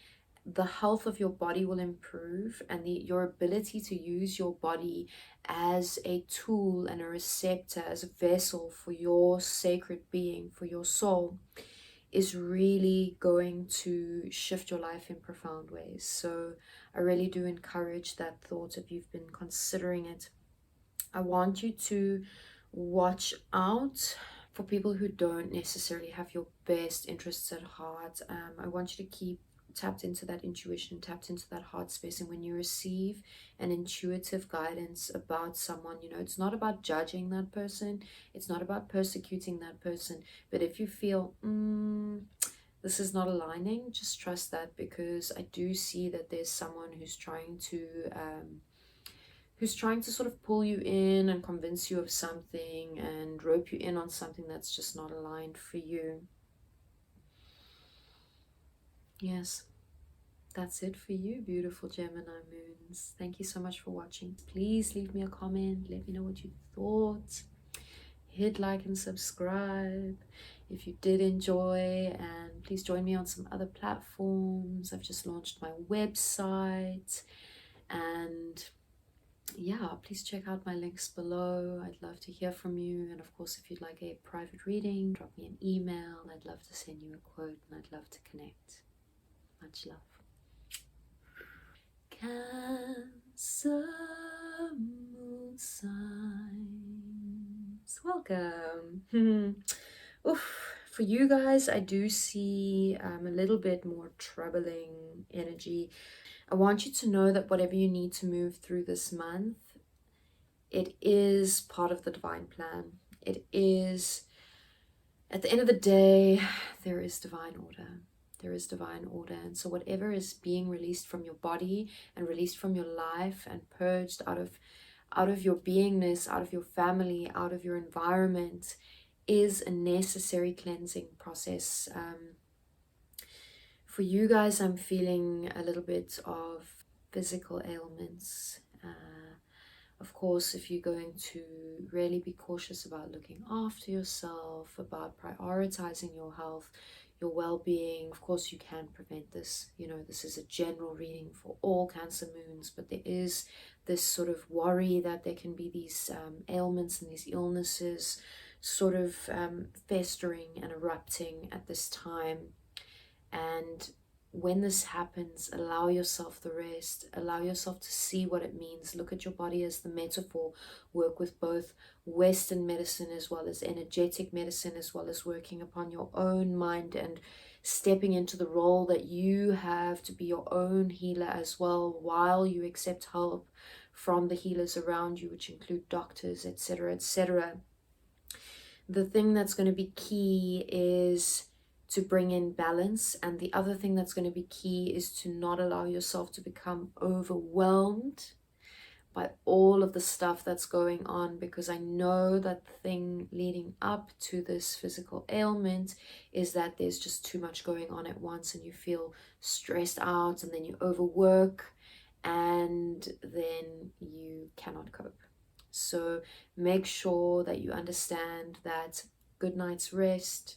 the health of your body will improve, and your ability to use your body as a tool and a receptor, as a vessel for your sacred being, for your soul, is really going to shift your life in profound ways. So I really do encourage that thought if you've been considering it. I want you to watch out for people who don't necessarily have your best interests at heart. I want you to keep tapped into that intuition, tapped into that heart space. And when you receive an intuitive guidance about someone, you know, it's not about judging that person, it's not about persecuting that person. But if you feel, this is not aligning, just trust that, because I do see that there's someone who's trying to sort of pull you in and convince you of something and rope you in on something that's just not aligned for you. Yes, that's it for you, beautiful Gemini moons. Thank you so much for watching. Please leave me a comment. Let me know what you thought. Hit like and subscribe if you did enjoy, and please join me on some other platforms. I've just launched my website, and yeah, please check out my links below. I'd love to hear from you. And of course, if you'd like a private reading, drop me an email. I'd love to send you a quote, and I'd love to connect. Much love. Cancer moon signs. Welcome. Oof. For you guys, I do see a little bit more troubling energy. I want you to know that whatever you need to move through this month, it is part of the divine plan. It is, at the end of the day, there is divine order. There is divine order. And so whatever is being released from your body and released from your life and purged out of out of your beingness, out of your family, out of your environment, is a necessary cleansing process. For you guys, I'm feeling a little bit of physical ailments. Of course, if you're going to really be cautious about looking after yourself, about prioritizing your health, your well-being, of course you can prevent this. You know, this is a general reading for all Cancer moons, but there is this sort of worry that there can be these ailments and these illnesses sort of festering and erupting at this time. And when this happens, allow yourself the rest, allow yourself to see what it means. Look at your body as the metaphor. Work with both Western medicine as well as energetic medicine, as well as working upon your own mind and stepping into the role that you have to be your own healer as well, while you accept help from the healers around you, which include doctors, etc., etc. The thing that's going to be key is to bring in balance, and the other thing that's going to be key is to not allow yourself to become overwhelmed by all of the stuff that's going on, because I know that the thing leading up to this physical ailment is that there's just too much going on at once and you feel stressed out, and then you overwork and then you cannot cope. So make sure that you understand that good night's rest,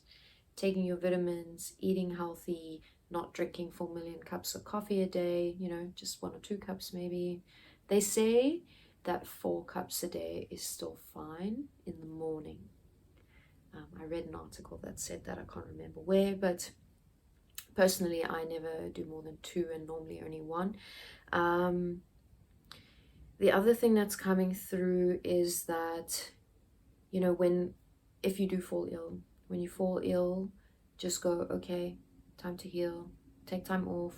taking your vitamins, eating healthy, not drinking 4 million cups of coffee a day, you know, just 1 or 2 cups maybe. They say that 4 cups a day is still fine in the morning. I read an article that said that, I can't remember where, but personally I never do more than 2 and normally only 1. The other thing that's coming through is that, you know, if you do fall ill, when you fall ill, just go, okay, time to heal, take time off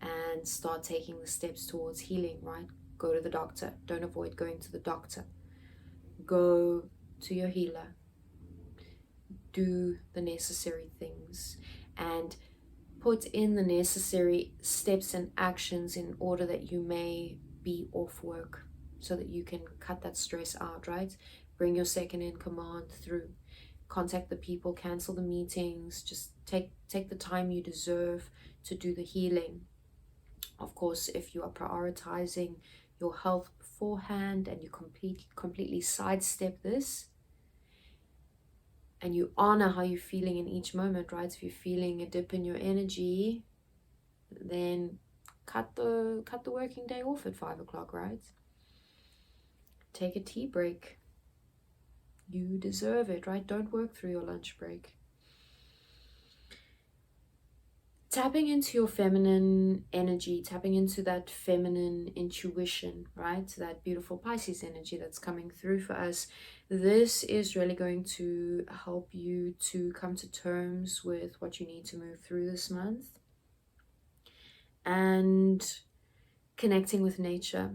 and start taking the steps towards healing, right? Go to the doctor. Don't avoid going to the doctor. Go to your healer. Do the necessary things and put in the necessary steps and actions in order that you may be off work, so that you can cut that stress out, right? Bring your second in command through. Contact the people, cancel the meetings, just take the time you deserve to do the healing. Of course, if you are prioritizing your health beforehand and you completely sidestep this and you honor how you're feeling in each moment, right? If you're feeling a dip in your energy, then cut the working day off at 5 o'clock, right? Take a tea break. You deserve it, right? Don't work through your lunch break. Tapping into your feminine energy, tapping into that feminine intuition, right? That beautiful Pisces energy that's coming through for us. This is really going to help you to come to terms with what you need to move through this month. And connecting with nature.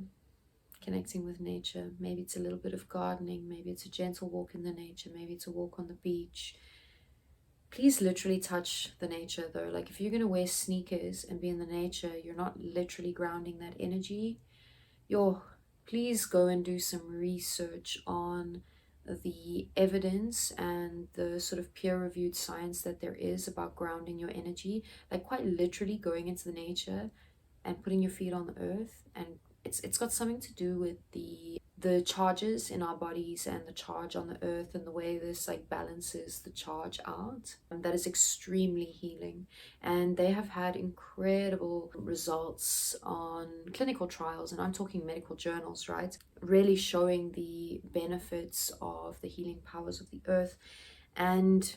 Maybe it's a little bit of gardening, maybe it's a gentle walk in the nature, maybe it's a walk on the beach. Please literally touch the nature though. Like if you're going to wear sneakers and be in the nature, you're not literally grounding that energy. Please go and do some research on the evidence and the sort of peer-reviewed science that there is about grounding your energy. Like quite literally going into the nature and putting your feet on the earth, and it's got something to do with the charges in our bodies and the charge on the earth and the way this like balances the charge out. And that is extremely healing, and they have had incredible results on clinical trials, and I'm talking medical journals, right? Really showing the benefits of the healing powers of the earth. And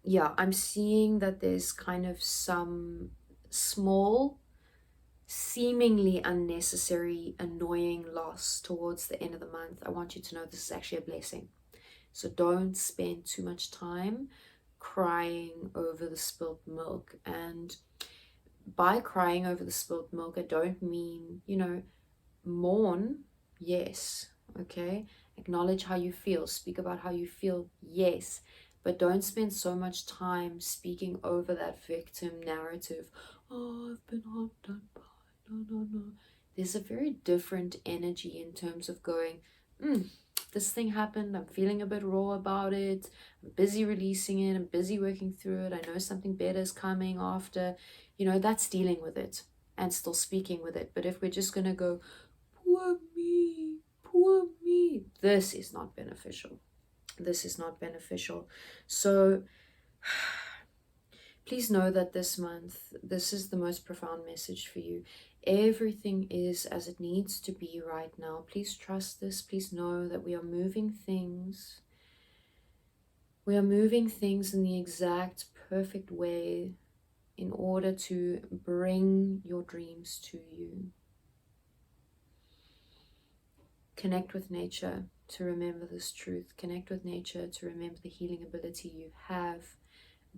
yeah, I'm seeing that there's kind of some small, seemingly unnecessary, annoying loss towards the end of the month. I want you to know this is actually a blessing. So don't spend too much time crying over the spilled milk. And by crying over the spilled milk, I don't mean, you know, mourn, yes, okay? Acknowledge how you feel, speak about how you feel, yes. But don't spend so much time speaking over that victim narrative. Oh, I've been done by. No. there's a very different energy in terms of going, this thing happened, I'm feeling a bit raw about it, I'm busy releasing it, I'm busy working through it, I know something better is coming after, you know, that's dealing with it and still speaking with it. But if we're just going to go, poor me, this is not beneficial. This is not beneficial. So please know that this month, this is the most profound message for you. Everything is as it needs to be right now. Please trust this. Please know that we are moving things. We are moving things in the exact perfect way in order to bring your dreams to you. Connect with nature to remember this truth. Connect with nature to remember the healing ability you have.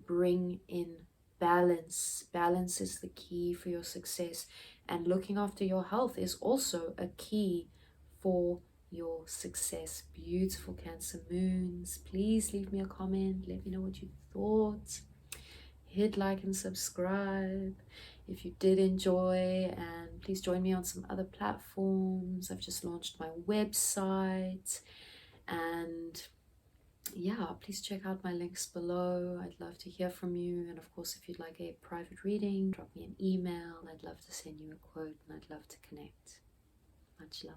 Bring in balance. Balance is the key for your success, and looking after your health is also a key for your success. Beautiful Cancer moons, please leave me a comment, let me know what you thought. Hit like and subscribe if you did enjoy, and please join me on some other platforms. I've just launched my website, and yeah, please check out my links below. I'd love to hear from you. And of course, if you'd like a private reading, drop me an email. I'd love to send you a quote, and I'd love to connect. Much love.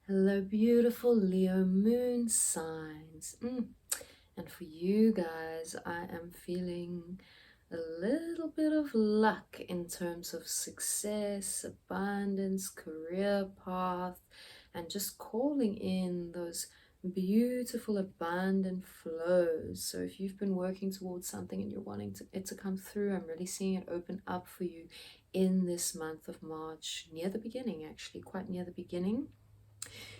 Hello, beautiful Leo moon signs. And for you guys, I am feeling a little bit of luck in terms of success, abundance, career path, and just calling in those beautiful abundant flows. So if you've been working towards something and you're wanting it to come through, I'm really seeing it open up for you in this month of March, near the beginning, actually quite near the beginning.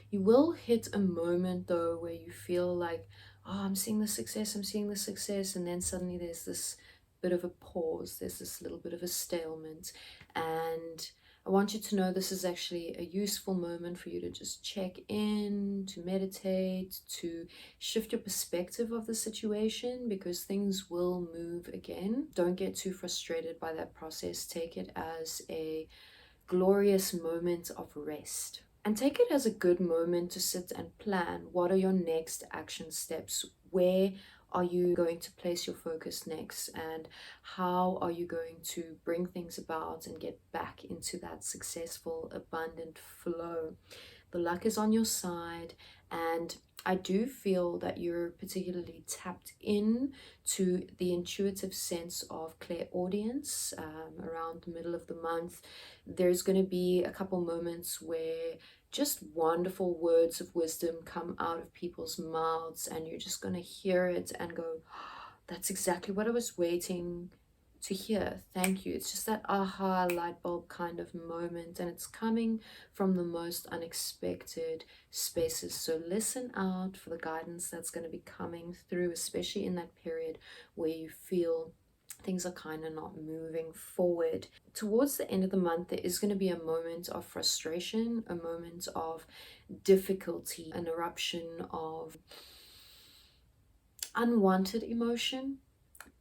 You will hit a moment though where you feel like, oh, I'm seeing the success, and then suddenly there's this bit of a pause, there's this little bit of a stalemate. And I want you to know this is actually a useful moment for you to just check in, to meditate, to shift your perspective of the situation, because things will move again. Don't get too frustrated by that process. Take it as a glorious moment of rest. And take it as a good moment to sit and plan. What are your next action steps? Where are you going to place your focus next? And how are you going to bring things about and get back into that successful, abundant flow? The luck is on your side, and I do feel that you're particularly tapped in to the intuitive sense of clairaudience around the middle of the month. There's going to be a couple moments where just wonderful words of wisdom come out of people's mouths, and you're just going to hear it and go, oh, that's exactly what I was waiting to hear. Thank you. It's just that aha light bulb kind of moment, and it's coming from the most unexpected spaces. So listen out for the guidance that's going to be coming through, especially in that period where you feel things are kind of not moving forward. Towards the end of the month, there is going to be a moment of frustration, a moment of difficulty, an eruption of unwanted emotion.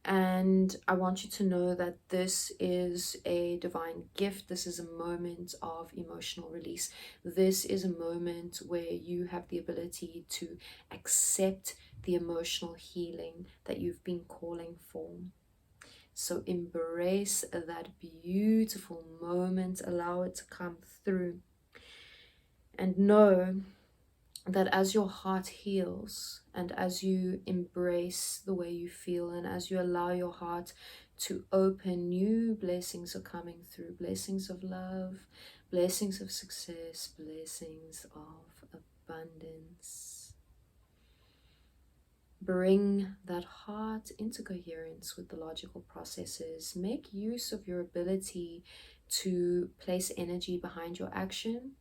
And I want you to know that this is a divine gift. This is a moment of emotional release. This is a moment where you have the ability to accept the emotional healing that you've been calling for. So embrace that beautiful moment, allow it to come through, and know that as your heart heals, and as you embrace the way you feel, and as you allow your heart to open, new blessings are coming through. Blessings of love, blessings of success, blessings of abundance. Bring that heart into coherence with the logical processes. Make use of your ability to place energy behind your action,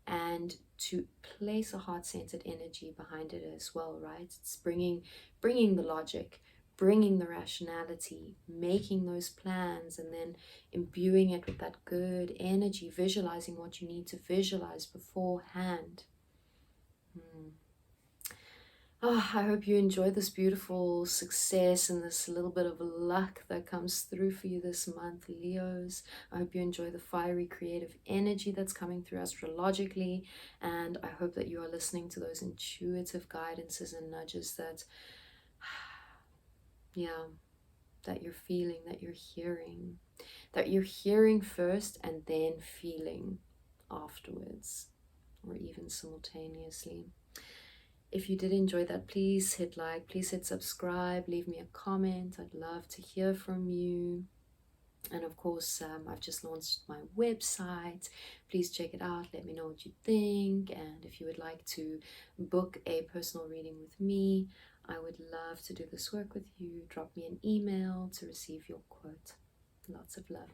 and to place a heart-centered energy behind it as well, right? It's bringing the logic, bringing the rationality, making those plans, and then imbuing it with that good energy, visualizing what you need to visualize beforehand. I hope you enjoy this beautiful success and this little bit of luck that comes through for you this month, Leos. I hope you enjoy the fiery creative energy that's coming through astrologically, and I hope that you are listening to those intuitive guidances and nudges that, yeah, that you're feeling, that you're hearing first and then feeling afterwards, or even simultaneously. If you did enjoy that, please hit like, please hit subscribe, leave me a comment. I'd love to hear from you. And of course, I've just launched my website. Please check it out. Let me know what you think. And if you would like to book a personal reading with me, I would love to do this work with you. Drop me an email to receive your quote. Lots of love.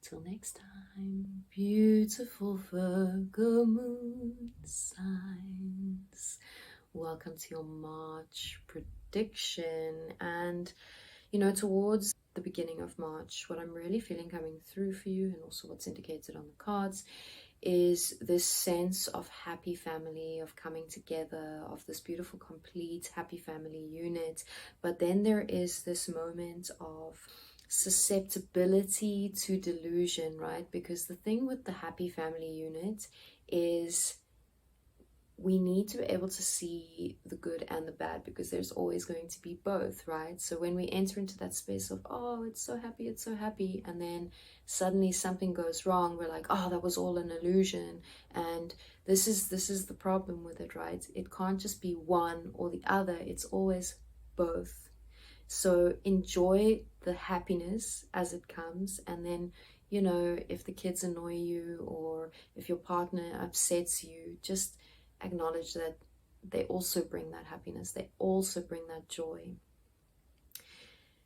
Till next time. Beautiful Virgo moon signs. Welcome to your March prediction. And towards the beginning of March, what I'm really feeling coming through for you, and also what's indicated on the cards, is this sense of happy family, of coming together, of this beautiful complete happy family unit. But then there is this moment of susceptibility to delusion, right? Because the thing with the happy family unit is we need to be able to see the good and the bad, because there's always going to be both, right? So when we enter into that space of, oh, it's so happy, and then suddenly something goes wrong, we're like, oh, that was all an illusion. And this is the problem with it, right? It can't just be one or the other, it's always both. So enjoy the happiness as it comes, and then if the kids annoy you or if your partner upsets you, just acknowledge that they also bring that happiness, they also bring that joy.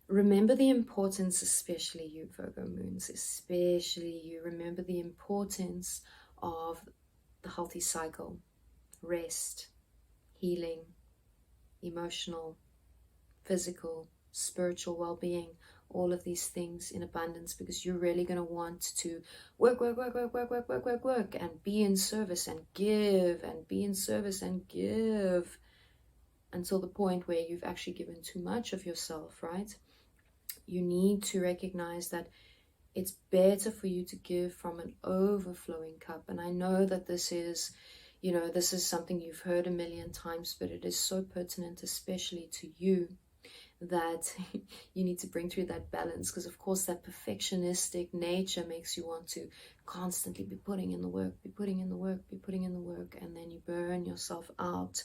Remember the importance, especially you Virgo moons, especially you, remember the importance of the healthy cycle, rest, healing, emotional, physical, spiritual well-being, all of these things in abundance, because you're really going to want to work and be in service and give, and be in service and give until the point where you've actually given too much of yourself, right? You need to recognize that it's better for you to give from an overflowing cup. And I know that this is something you've heard a million times, but it is so pertinent, especially to you, that you need to bring through that balance, because of course that perfectionistic nature makes you want to constantly be putting in the work, and then you burn yourself out.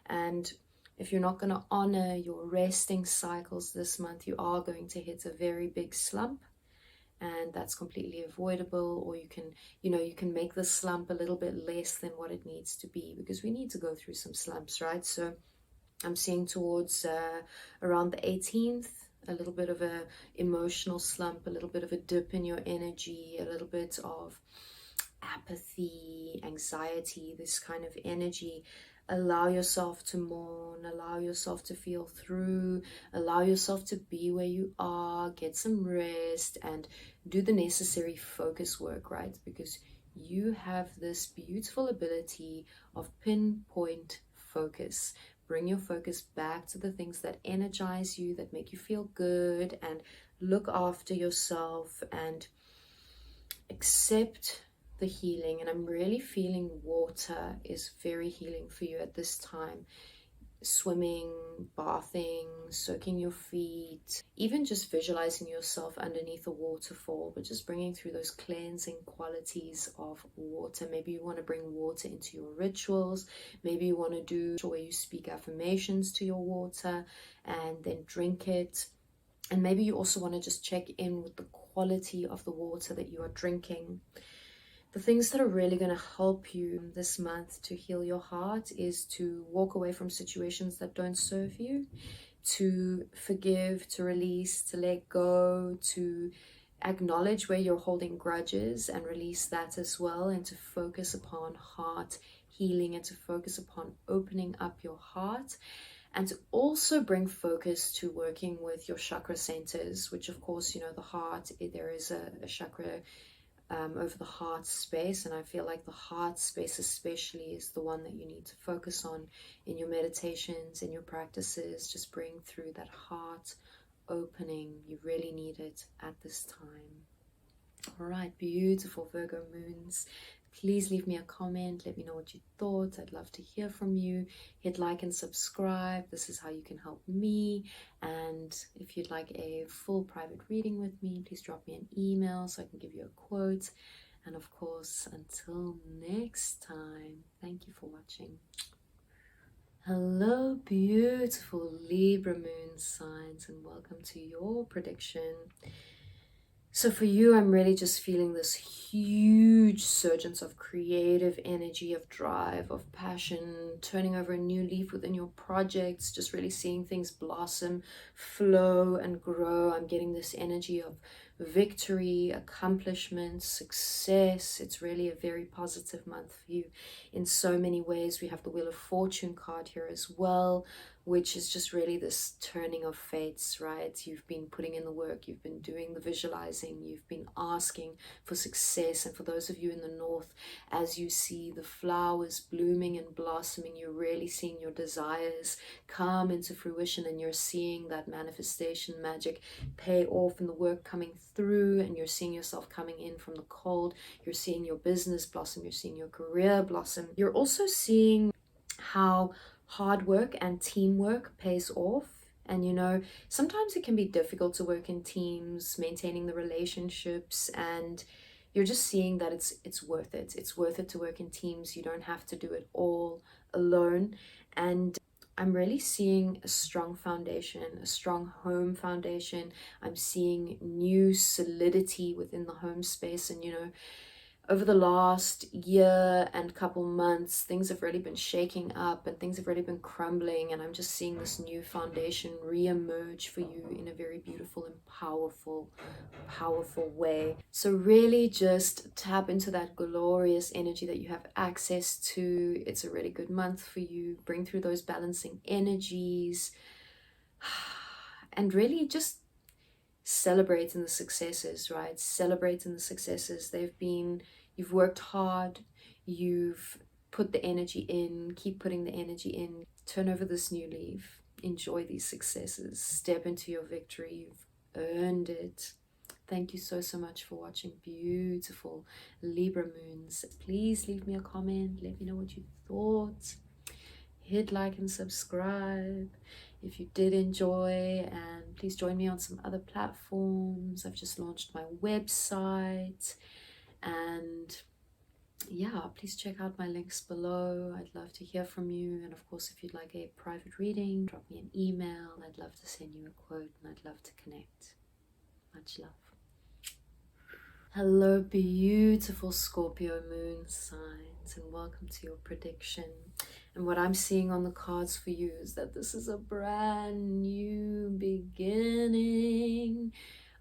And if you're not going to honor your resting cycles this month, you are going to hit a very big slump, and that's completely avoidable. Or you can make the slump a little bit less than what it needs to be, because we need to go through some slumps, right? So I'm seeing towards around the 18th, a little bit of a emotional slump, a little bit of a dip in your energy, a little bit of apathy, anxiety, this kind of energy. Allow yourself to mourn, allow yourself to feel through, allow yourself to be where you are, get some rest, and do the necessary focus work, right? Because you have this beautiful ability of pinpoint focus. Bring your focus back to the things that energize you, that make you feel good, and look after yourself and accept the healing. And I'm really feeling water is very healing for you at this time. Swimming, bathing, soaking your feet, even just visualizing yourself underneath a waterfall, but just bringing through those cleansing qualities of water. Maybe you want to bring water into your rituals. Maybe you want to do where you speak affirmations to your water and then drink it. And maybe you also want to just check in with the quality of the water that you are drinking. The things that are really going to help you this month to heal your heart is to walk away from situations that don't serve you, to forgive, to release, to let go, to acknowledge where you're holding grudges and release that as well, and to focus upon heart healing, and to focus upon opening up your heart, and to also bring focus to working with your chakra centers, which of course, the heart, there is a chakra over the heart space. And I feel like the heart space especially is the one that you need to focus on in your meditations, in your practices. Just bring through that heart opening. You really need it at this time. All right, beautiful Virgo moons. Please leave me a comment. Let me know what you thought. I'd love to hear from you. Hit like and subscribe. This is how you can help me. And if you'd like a full private reading with me, please drop me an email so I can give you a quote. And of course, until next time, thank you for watching. Hello, beautiful Libra moon signs, and welcome to your prediction. So for you, I'm really just feeling this huge surgence of creative energy, of drive, of passion, turning over a new leaf within your projects, just really seeing things blossom, flow, and grow. I'm getting this energy of victory, accomplishment, success. It's really a very positive month for you in so many ways. We have the Wheel of Fortune card here as well, which is just really this turning of fates, right? You've been putting in the work, you've been doing the visualizing, you've been asking for success. And for those of you in the north, as you see the flowers blooming and blossoming, you're really seeing your desires come into fruition, and you're seeing that manifestation magic pay off and the work coming through, and you're seeing yourself coming in from the cold. You're seeing your business blossom, you're seeing your career blossom. You're also seeing how hard work and teamwork pays off. And you know, sometimes it can be difficult to work in teams, maintaining the relationships, and you're just seeing that it's worth it. It's worth it to work in teams. You don't have to do it all alone. And I'm really seeing a strong foundation, a strong home foundation. I'm seeing new solidity within the home space. And you know, over the last year and couple months, things have really been shaking up and things have really been crumbling, and I'm just seeing this new foundation re-emerge for you in a very beautiful and powerful way. So really just tap into that glorious energy that you have access to. It's a really good month for you. Bring through those balancing energies and really just celebrating the successes, right? Celebrating the successes. You've worked hard, you've put the energy in, keep putting the energy in, turn over this new leaf, enjoy these successes, step into your victory. You've earned it. Thank you so much for watching, beautiful Libra moons. Please leave me a comment, let me know what you thought. Hit like and subscribe if you did enjoy, and please join me on some other platforms. I've just launched my website, and yeah, please check out my links below. I'd love to hear from you. And of course, if you'd like a private reading, drop me an email. I'd love to send you a quote, and I'd love to connect. Much love. Hello, beautiful Scorpio moon signs, and welcome to your prediction. And what I'm seeing on the cards for you is that this is a brand new beginning.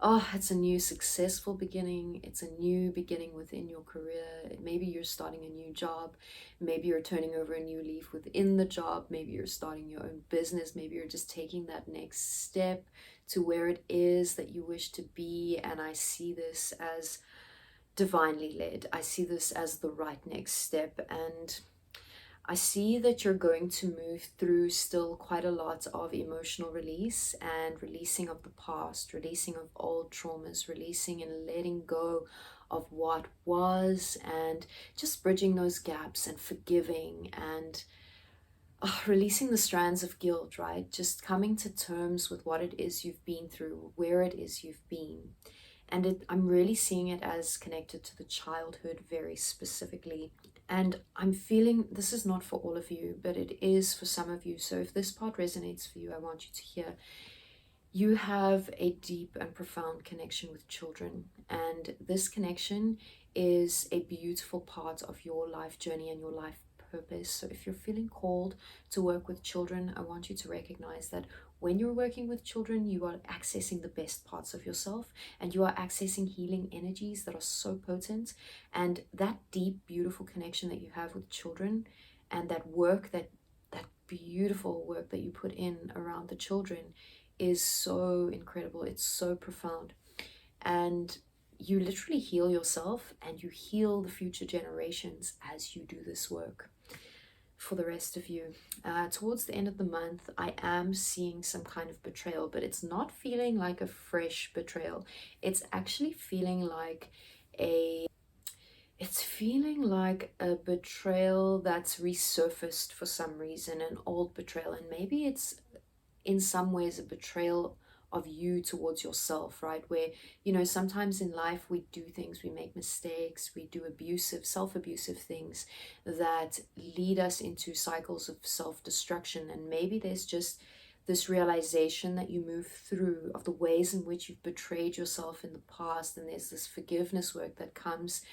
Oh, it's a new successful beginning. It's a new beginning within your career. Maybe you're starting a new job. Maybe you're turning over a new leaf within the job. Maybe you're starting your own business. Maybe you're just taking that next step to where it is that you wish to be. And I see this as divinely led. I see this as the right next step. And I see that you're going to move through still quite a lot of emotional release and releasing of the past, releasing of old traumas, releasing and letting go of what was, and just bridging those gaps and forgiving and releasing the strands of guilt, right? Just coming to terms with what it is you've been through, where it is you've been. And I'm really seeing it as connected to the childhood very specifically. And I'm feeling this is not for all of you, but it is for some of you. So if this part resonates for you, I want you to hear you have a deep and profound connection with children. And this connection is a beautiful part of your life journey and your life purpose. So if you're feeling called to work with children, I want you to recognize that when you're working with children, you are accessing the best parts of yourself, and you are accessing healing energies that are so potent. And that deep, beautiful connection that you have with children, and that work, that beautiful work that you put in around the children, is so incredible. It's so profound. And you literally heal yourself and you heal the future generations as you do this work. For the rest of you, towards the end of the month, I am seeing some kind of betrayal, but it's not feeling like a fresh betrayal. It's actually feeling like it's feeling like a betrayal that's resurfaced for some reason, an old betrayal. And maybe it's in some ways a betrayal of you towards yourself, right? Where, you know, sometimes in life we do things, we make mistakes, we do abusive, self-abusive things that lead us into cycles of self-destruction. And maybe there's just this realization that you move through of the ways in which you've betrayed yourself in the past, and there's this forgiveness work that comes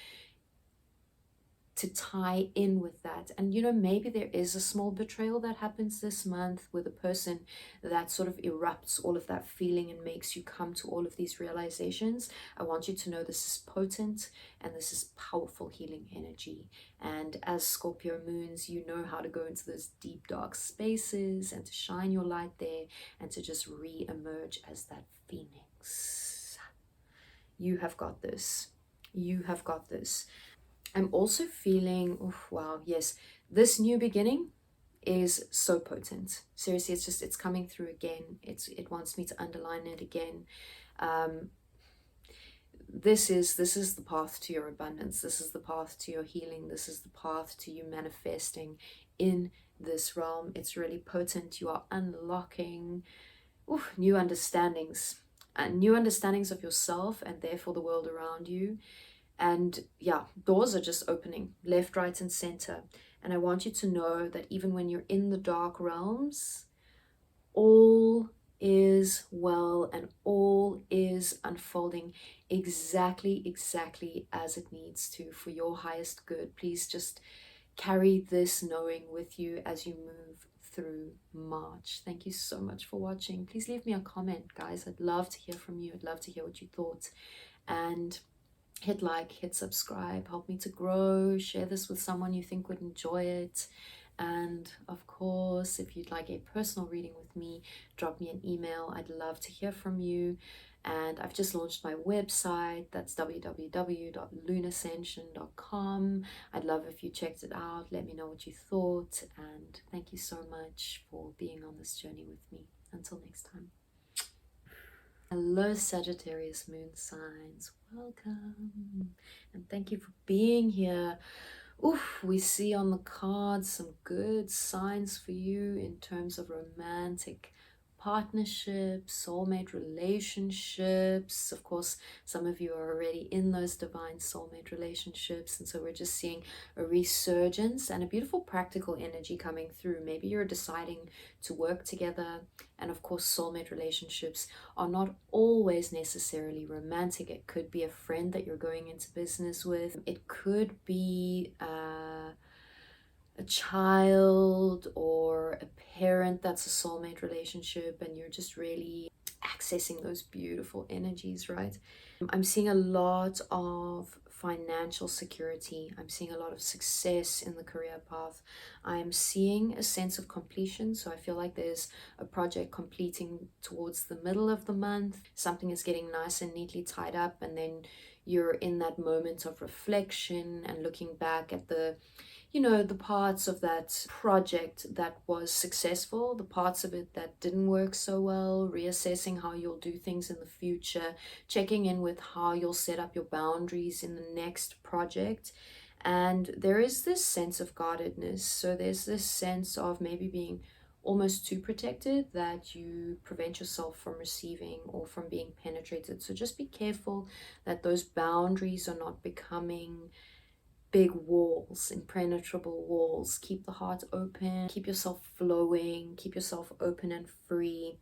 to tie in with that. And you know, maybe there is a small betrayal that happens this month with a person that sort of erupts all of that feeling and makes you come to all of these realizations. I want you to know this is potent and this is powerful healing energy. And as Scorpio moons, you know how to go into those deep dark spaces and to shine your light there and to just re-emerge as that phoenix. You have got this. You have got this. I'm also feeling, oh, wow, yes, this new beginning is so potent. Seriously, it's coming through again. It wants me to underline it again. This is the path to your abundance. This is the path to your healing. This is the path to you manifesting in this realm. It's really potent. You are unlocking new understandings, new understandings of yourself and therefore the world around you. And yeah, doors are just opening left, right, and center. And I want you to know that even when you're in the dark realms, all is well and all is unfolding exactly as it needs to for your highest good. Please just carry this knowing with you as you move through March. Thank you so much for watching. Please leave me a comment, guys. I'd love to hear from you. I'd love to hear what you thought. And hit like, hit subscribe, help me to grow, share this with someone you think would enjoy it. And of course, if you'd like a personal reading with me, drop me an email. I'd love to hear from you. And I've just launched my website. That's www.LunAscention.com. I'd love if you checked it out. Let me know what you thought. And thank you so much for being on this journey with me. Until next time. Hello, Sagittarius moon signs. Welcome. And thank you for being here. Oof, we see on the cards some good signs for you in terms of romantic partnerships, soulmate relationships. Of course, some of you are already in those divine soulmate relationships, and so we're just seeing a resurgence and a beautiful practical energy coming through. Maybe you're deciding to work together, and of course soulmate relationships are not always necessarily romantic. It could be a friend that you're going into business with. It could be a child or a parent that's a soulmate relationship, and you're just really accessing those beautiful energies, right? I'm seeing a lot of financial security. I'm seeing a lot of success in the career path. I'm seeing a sense of completion. So I feel like there's a project completing towards the middle of the month. Something is getting nice and neatly tied up, and then you're in that moment of reflection and looking back at the parts of that project that was successful, the parts of it that didn't work so well, reassessing how you'll do things in the future, checking in with how you'll set up your boundaries in the next project. And there is this sense of guardedness. So there's this sense of maybe being almost too protected that you prevent yourself from receiving or from being penetrated. So just be careful that those boundaries are not becoming big walls, impenetrable walls. Keep the heart open, keep yourself flowing, keep yourself open and free,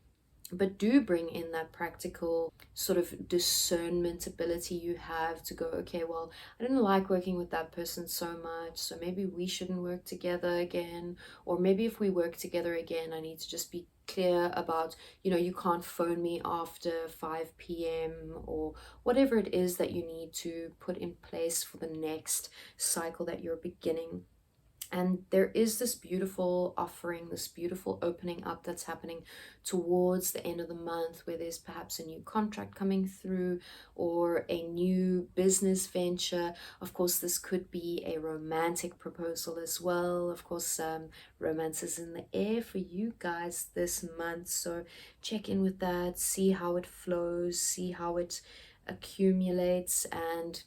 but do bring in that practical sort of discernment ability you have to go, okay, well, I didn't like working with that person so much, so maybe we shouldn't work together again. Or maybe if we work together again, I need to just be clear about, you can't phone me after 5 p.m. or whatever it is that you need to put in place for the next cycle that you're beginning. And there is this beautiful offering, this beautiful opening up that's happening towards the end of the month, where there's perhaps a new contract coming through or a new business venture. Of course, this could be a romantic proposal as well. Of course, romance is in the air for you guys this month. So check in with that, see how it flows, see how it accumulates, and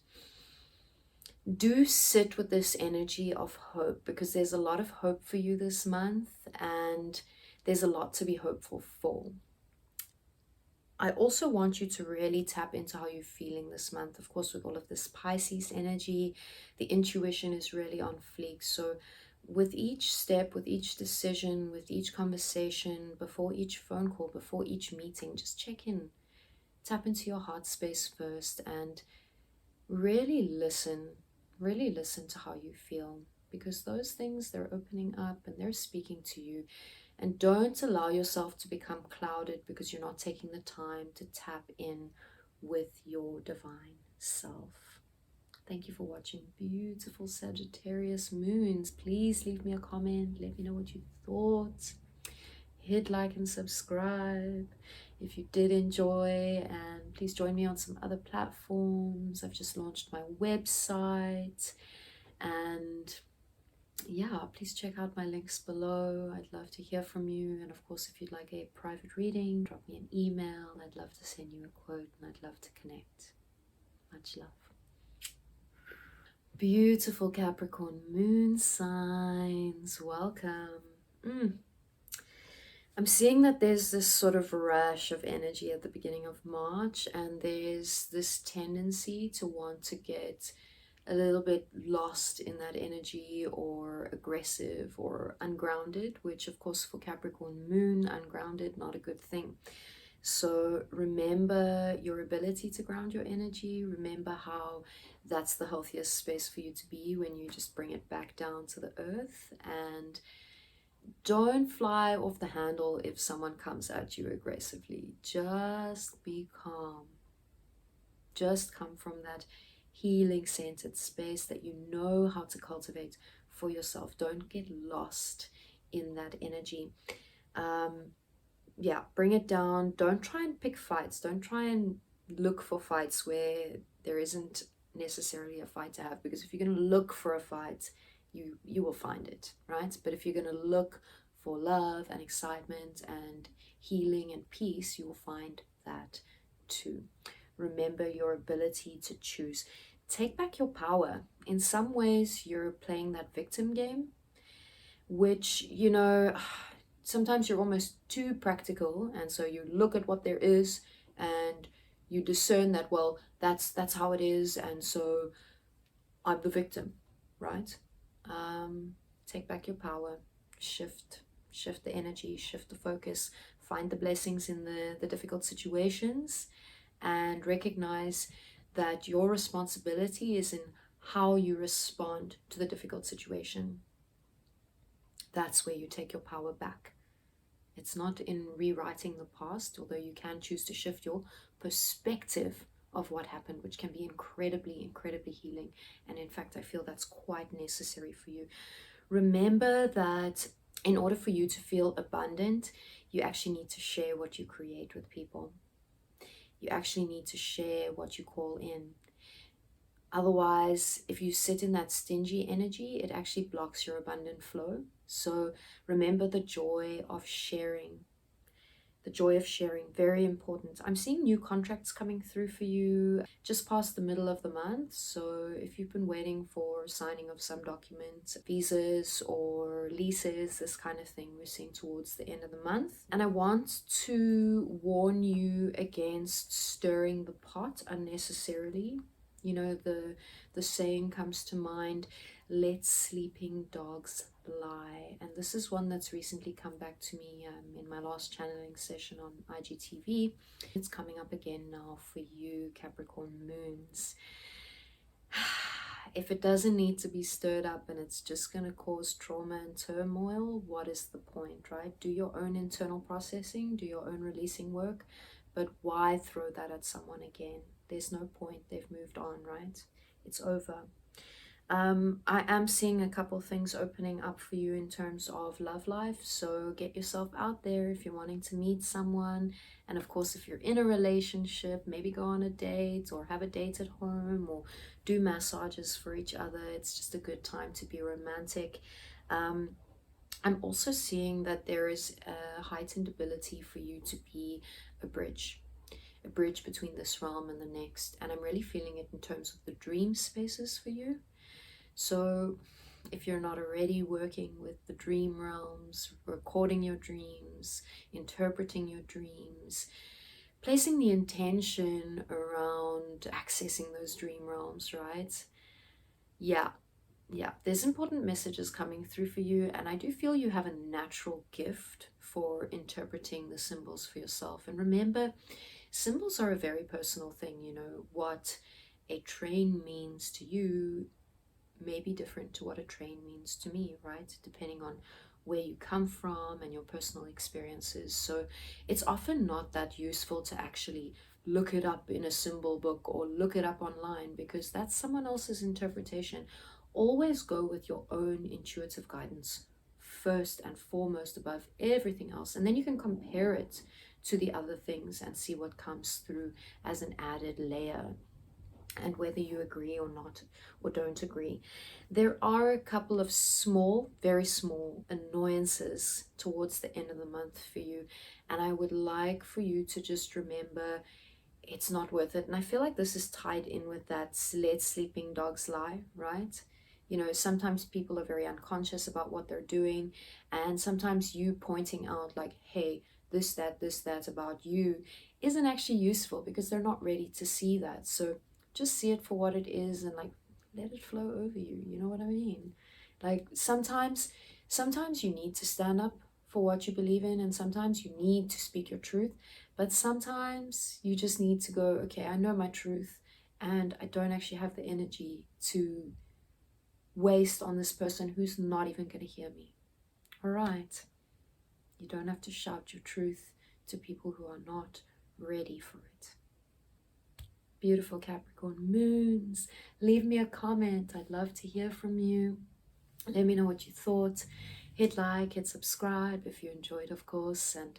do sit with this energy of hope, because there's a lot of hope for you this month and there's a lot to be hopeful for. I also want you to really tap into how you're feeling this month. Of course, with all of this Pisces energy, the intuition is really on fleek. So with each step, with each decision, with each conversation, before each phone call, before each meeting, just check in, tap into your heart space first, and really listen to how you feel, because those things, they're opening up and they're speaking to you. And don't allow yourself to become clouded because you're not taking the time to tap in with your divine self. Thank you for watching, beautiful Sagittarius moons. Please leave me a comment, let me know what you thought. Hit like and subscribe if you did enjoy, and please join me on some other platforms. I've just launched my website, and yeah, please check out my links below. I'd love to hear from you. And of course, if you'd like a private reading, drop me an email. I'd love to send you a quote, and I'd love to connect. Much love. Beautiful Capricorn moon signs, welcome. I'm seeing that there's this sort of rush of energy at the beginning of March, and there's this tendency to want to get a little bit lost in that energy, or aggressive or ungrounded, which of course for Capricorn moon, ungrounded, not a good thing. So remember your ability to ground your energy. Remember how that's the healthiest space for you to be, when you just bring it back down to the earth. And don't fly off the handle if someone comes at you aggressively. Just be calm. Just come from that healing centered space that you know how to cultivate for yourself. Don't get lost in that energy. Yeah, bring it down. Don't try and pick fights. Don't try and look for fights where there isn't necessarily a fight to have, because if you're going to look for a fight, you will find it, right? But if you're going to look for love and excitement and healing and peace, you will find that too. Remember your ability to choose. Take back your power. In some ways, you're playing that victim game, which, you know, sometimes you're almost too practical, and so you look at what there is and you discern that, well, that's how it is, and so I'm the victim, right? Take back your power, shift the energy, shift the focus, find the blessings in the difficult situations, and recognize that your responsibility is in how you respond to the difficult situation. That's where you take your power back. It's not in rewriting the past, although you can choose to shift your perspective of what happened, which can be incredibly healing. And in fact, I feel that's quite necessary for you. Remember that in order for you to feel abundant, you actually need to share what you create with people. You actually need to share what you call in. Otherwise, if you sit in that stingy energy, it actually blocks your abundant flow. So remember the joy of sharing. The joy of sharing, very important. I'm seeing new contracts coming through for you just past the middle of the month. So if you've been waiting for signing of some documents, visas or leases, this kind of thing, we're seeing towards the end of the month. And I want to warn you against stirring the pot unnecessarily. You know, the saying comes to mind, let sleeping dogs lie. And this is one that's recently come back to me in my last channeling session on IGTV. It's coming up again now for you, Capricorn moons. If it doesn't need to be stirred up and it's just going to cause trauma and turmoil, what is the point, right? Do your own internal processing, do your own releasing work, but why throw that at someone again? There's no point. They've moved on, right? It's over. I am seeing a couple things opening up for you in terms of love life. So get yourself out there if you're wanting to meet someone. And of course, if you're in a relationship, maybe go on a date or have a date at home or do massages for each other. It's just a good time to be romantic. I'm also seeing that there is a heightened ability for you to be a bridge between this realm and the next. And I'm really feeling it in terms of the dream spaces for you. So if you're not already working with the dream realms, recording your dreams, interpreting your dreams, placing the intention around accessing those dream realms, right? Yeah, there's important messages coming through for you, and I do feel you have a natural gift for interpreting the symbols for yourself. And remember, symbols are a very personal thing. You know, what a train means to you may be different to what a train means to me, right? Depending on where you come from and your personal experiences. So it's often not that useful to actually look it up in a symbol book or look it up online, because that's someone else's interpretation. Always go with your own intuitive guidance first and foremost above everything else, and then you can compare it to the other things and see what comes through as an added layer, and whether you agree or not, or don't agree. There are a couple of small, very small annoyances towards the end of the month for you, and I would like for you to just remember it's not worth it. And I feel like this is tied in with that let sleeping dogs lie, right? You know, sometimes people are very unconscious about what they're doing, and sometimes you pointing out like, hey, this, that about you isn't actually useful because they're not ready to see that. So just see it for what it is and like let it flow over you. You know what I mean? Like sometimes you need to stand up for what you believe in, and sometimes you need to speak your truth, but sometimes you just need to go, okay, I know my truth and I don't actually have the energy to waste on this person who's not even going to hear me. All right, you don't have to shout your truth to people who are not ready for it. Beautiful Capricorn moons, leave me a comment. I'd love to hear from you. Let me know what you thought. Hit like, hit subscribe if you enjoyed, of course, and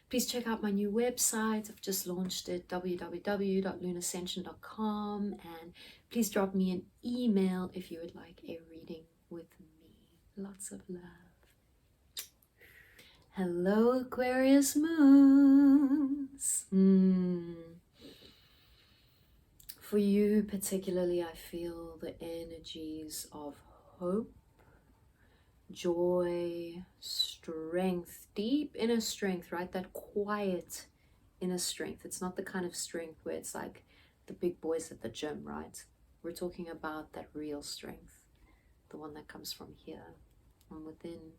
please check out my new website. I've just launched it, www.LunAscention.com, and please drop me an email if you would like a reading with me. Lots of love. Hello, Aquarius moons. For you particularly, I feel the energies of hope, joy, strength, deep inner strength, right? That quiet inner strength. It's not the kind of strength where it's like the big boys at the gym, right? We're talking about that real strength, the one that comes from here, from within.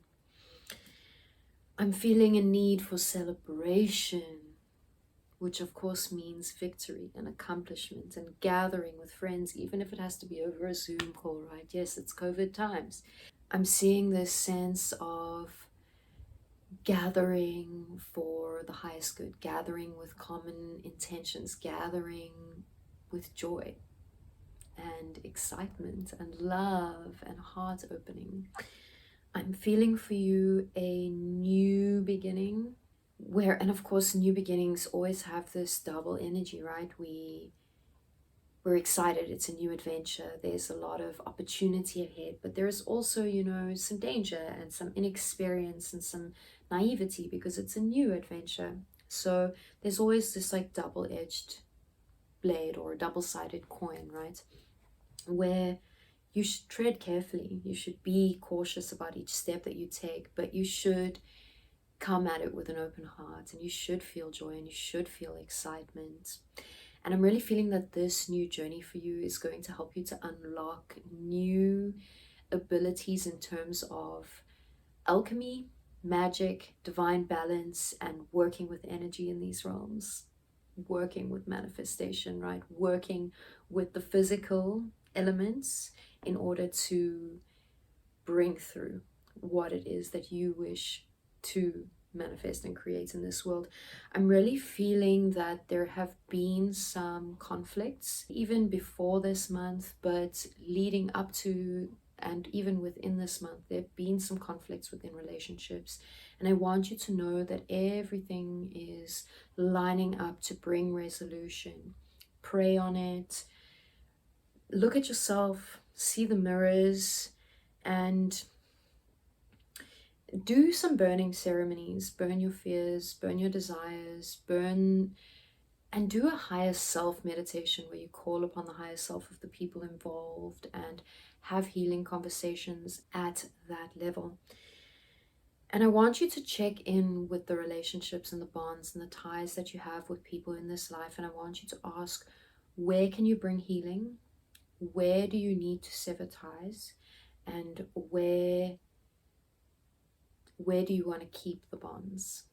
I'm feeling a need for celebration, which of course means victory and accomplishment and gathering with friends, even if it has to be over a Zoom call, right? Yes, it's COVID times. I'm seeing this sense of gathering for the highest good, gathering with common intentions, gathering with joy and excitement and love and heart opening. I'm feeling for you a new beginning where, and of course, new beginnings always have this double energy, right? We're excited, it's a new adventure, there's a lot of opportunity ahead, but there's also, you know, some danger and some inexperience and some naivety because it's a new adventure. So there's always this like double-edged blade or double-sided coin, right? Where you should tread carefully, you should be cautious about each step that you take, but you should come at it with an open heart, and you should feel joy and you should feel excitement. And I'm really feeling that this new journey for you is going to help you to unlock new abilities in terms of alchemy, magic, divine balance, and working with energy in these realms, working with manifestation, right? Working with the physical elements in order to bring through what it is that you wish to manifest and create in this world. I'm really feeling that there have been some conflicts even before this month, but leading up to and even within this month, there have been some conflicts within relationships. And I want you to know that everything is lining up to bring resolution. Pray on it. Look at yourself, see the mirrors, and do some burning ceremonies. Burn your fears, burn your desires, and do a higher self meditation where you call upon the higher self of the people involved and have healing conversations at that level. And I want you to check in with the relationships and the bonds and the ties that you have with people in this life. And I want you to ask, where can you bring healing? Where do you need to sever ties? And where do you want to keep the bonds?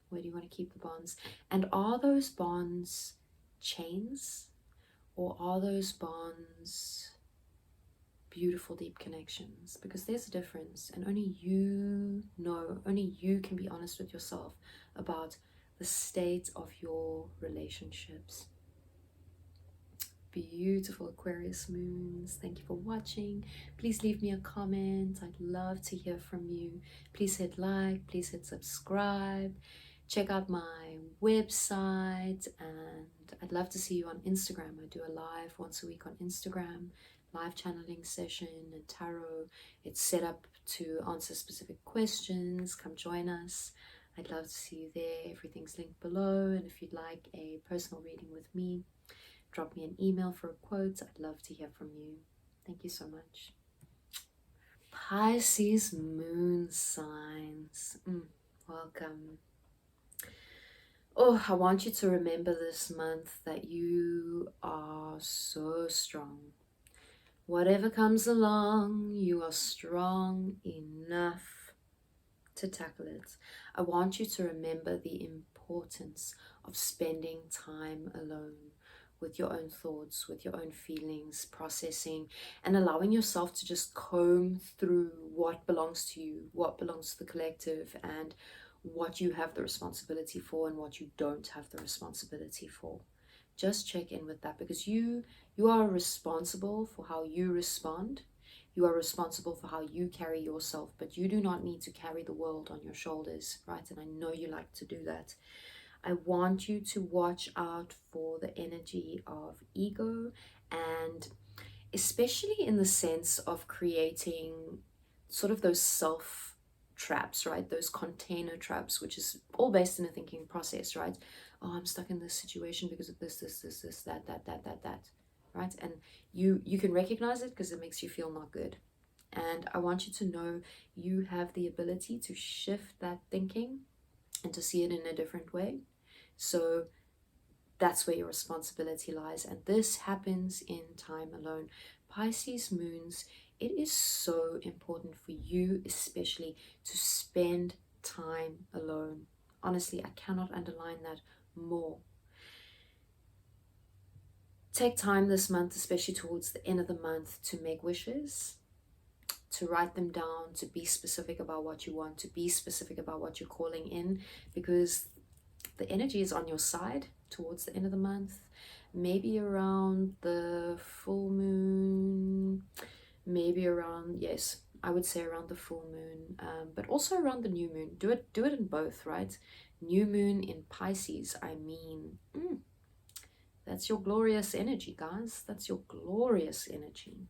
Where do you want to keep the bonds? And are those bonds chains, or are those bonds beautiful, deep connections? Because there's a difference, and only you know, only you can be honest with yourself about the state of your relationships. Beautiful Aquarius moons, thank you for watching. Please leave me a comment. I'd love to hear from you. Please hit like, please hit subscribe, check out my website, and I'd love to see you on Instagram. I do a live once a week on Instagram, live channeling session and tarot. It's set up to answer specific questions. Come join us. I'd love to see you there. Everything's linked below, and if you'd like a personal reading with me, drop me an email for a quote. I'd love to hear from you. Thank you so much. Pisces moon signs. Welcome. Oh, I want you to remember this month that you are so strong. Whatever comes along, you are strong enough to tackle it. I want you to remember the importance of spending time alone with your own thoughts, with your own feelings, processing, and allowing yourself to just comb through what belongs to you, what belongs to the collective, and what you have the responsibility for and what you don't have the responsibility for. Just check in with that, because you are responsible for how you respond. You are responsible for how you carry yourself, but you do not need to carry the world on your shoulders, right? And I know you like to do that. I want you to watch out for the energy of ego, and especially in the sense of creating sort of those self traps, right? Those container traps, which is all based in a thinking process, right? Oh, I'm stuck in this situation because of this, that, right? And you can recognize it because it makes you feel not good. And I want you to know you have the ability to shift that thinking and to see it in a different way. So that's where your responsibility lies, and this happens in time alone. Pisces moons, it is so important for you especially to spend time alone. Honestly, I cannot underline that more. Take time this month, especially towards the end of the month, to make wishes, to write them down, to be specific about what you want, to be specific about what you're calling in, because the energy is on your side towards the end of the month. Maybe around the full moon, maybe around, yes, I would say around the full moon, but also around the new moon. Do it in both, right? New moon in Pisces, I mean, that's your glorious energy, guys. That's your glorious energy.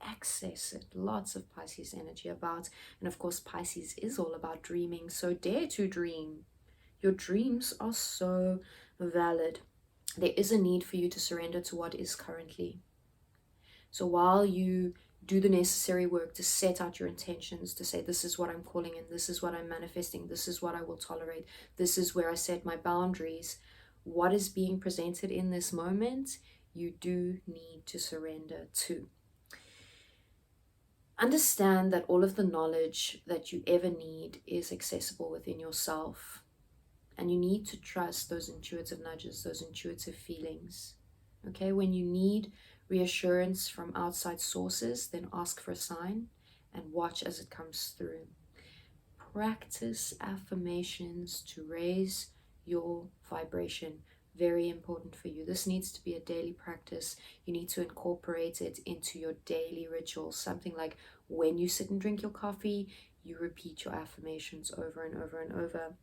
Access it. Lots of Pisces energy about. And of course, Pisces is all about dreaming, so dare to dream. Your dreams are so valid. There is a need for you to surrender to what is currently. So while you do the necessary work to set out your intentions, to say, this is what I'm calling in, this is what I'm manifesting, this is what I will tolerate, this is where I set my boundaries, what is being presented in this moment, you do need to surrender to. Understand that all of the knowledge that you ever need is accessible within yourself. And you need to trust those intuitive nudges, those intuitive feelings. Okay, when you need reassurance from outside sources, then ask for a sign and watch as it comes through. practice affirmations to raise your vibration. Very important for you. This needs to be a daily practice. You need to incorporate it into your daily rituals. Something like when you sit and drink your coffee, you repeat your affirmations over and over and over.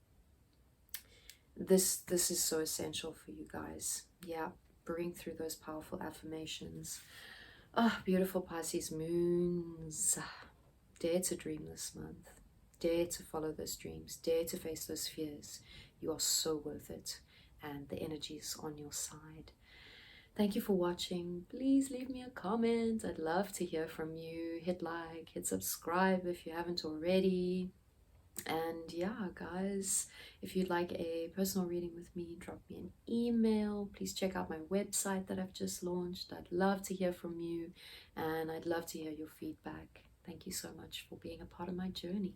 This is so essential for you guys. Yeah, bring through those powerful affirmations. Ah, beautiful Pisces moons. Dare to dream this month. Dare to follow those dreams. Dare to face those fears. You are so worth it, and the energy is on your side. Thank you for watching. Please leave me a comment. I'd love to hear from you. Hit like, hit subscribe if you haven't already. And yeah, guys, if you'd like a personal reading with me, drop me an email. Please check out my website that I've just launched. I'd love to hear from you, and I'd love to hear your feedback. Thank you so much for being a part of my journey.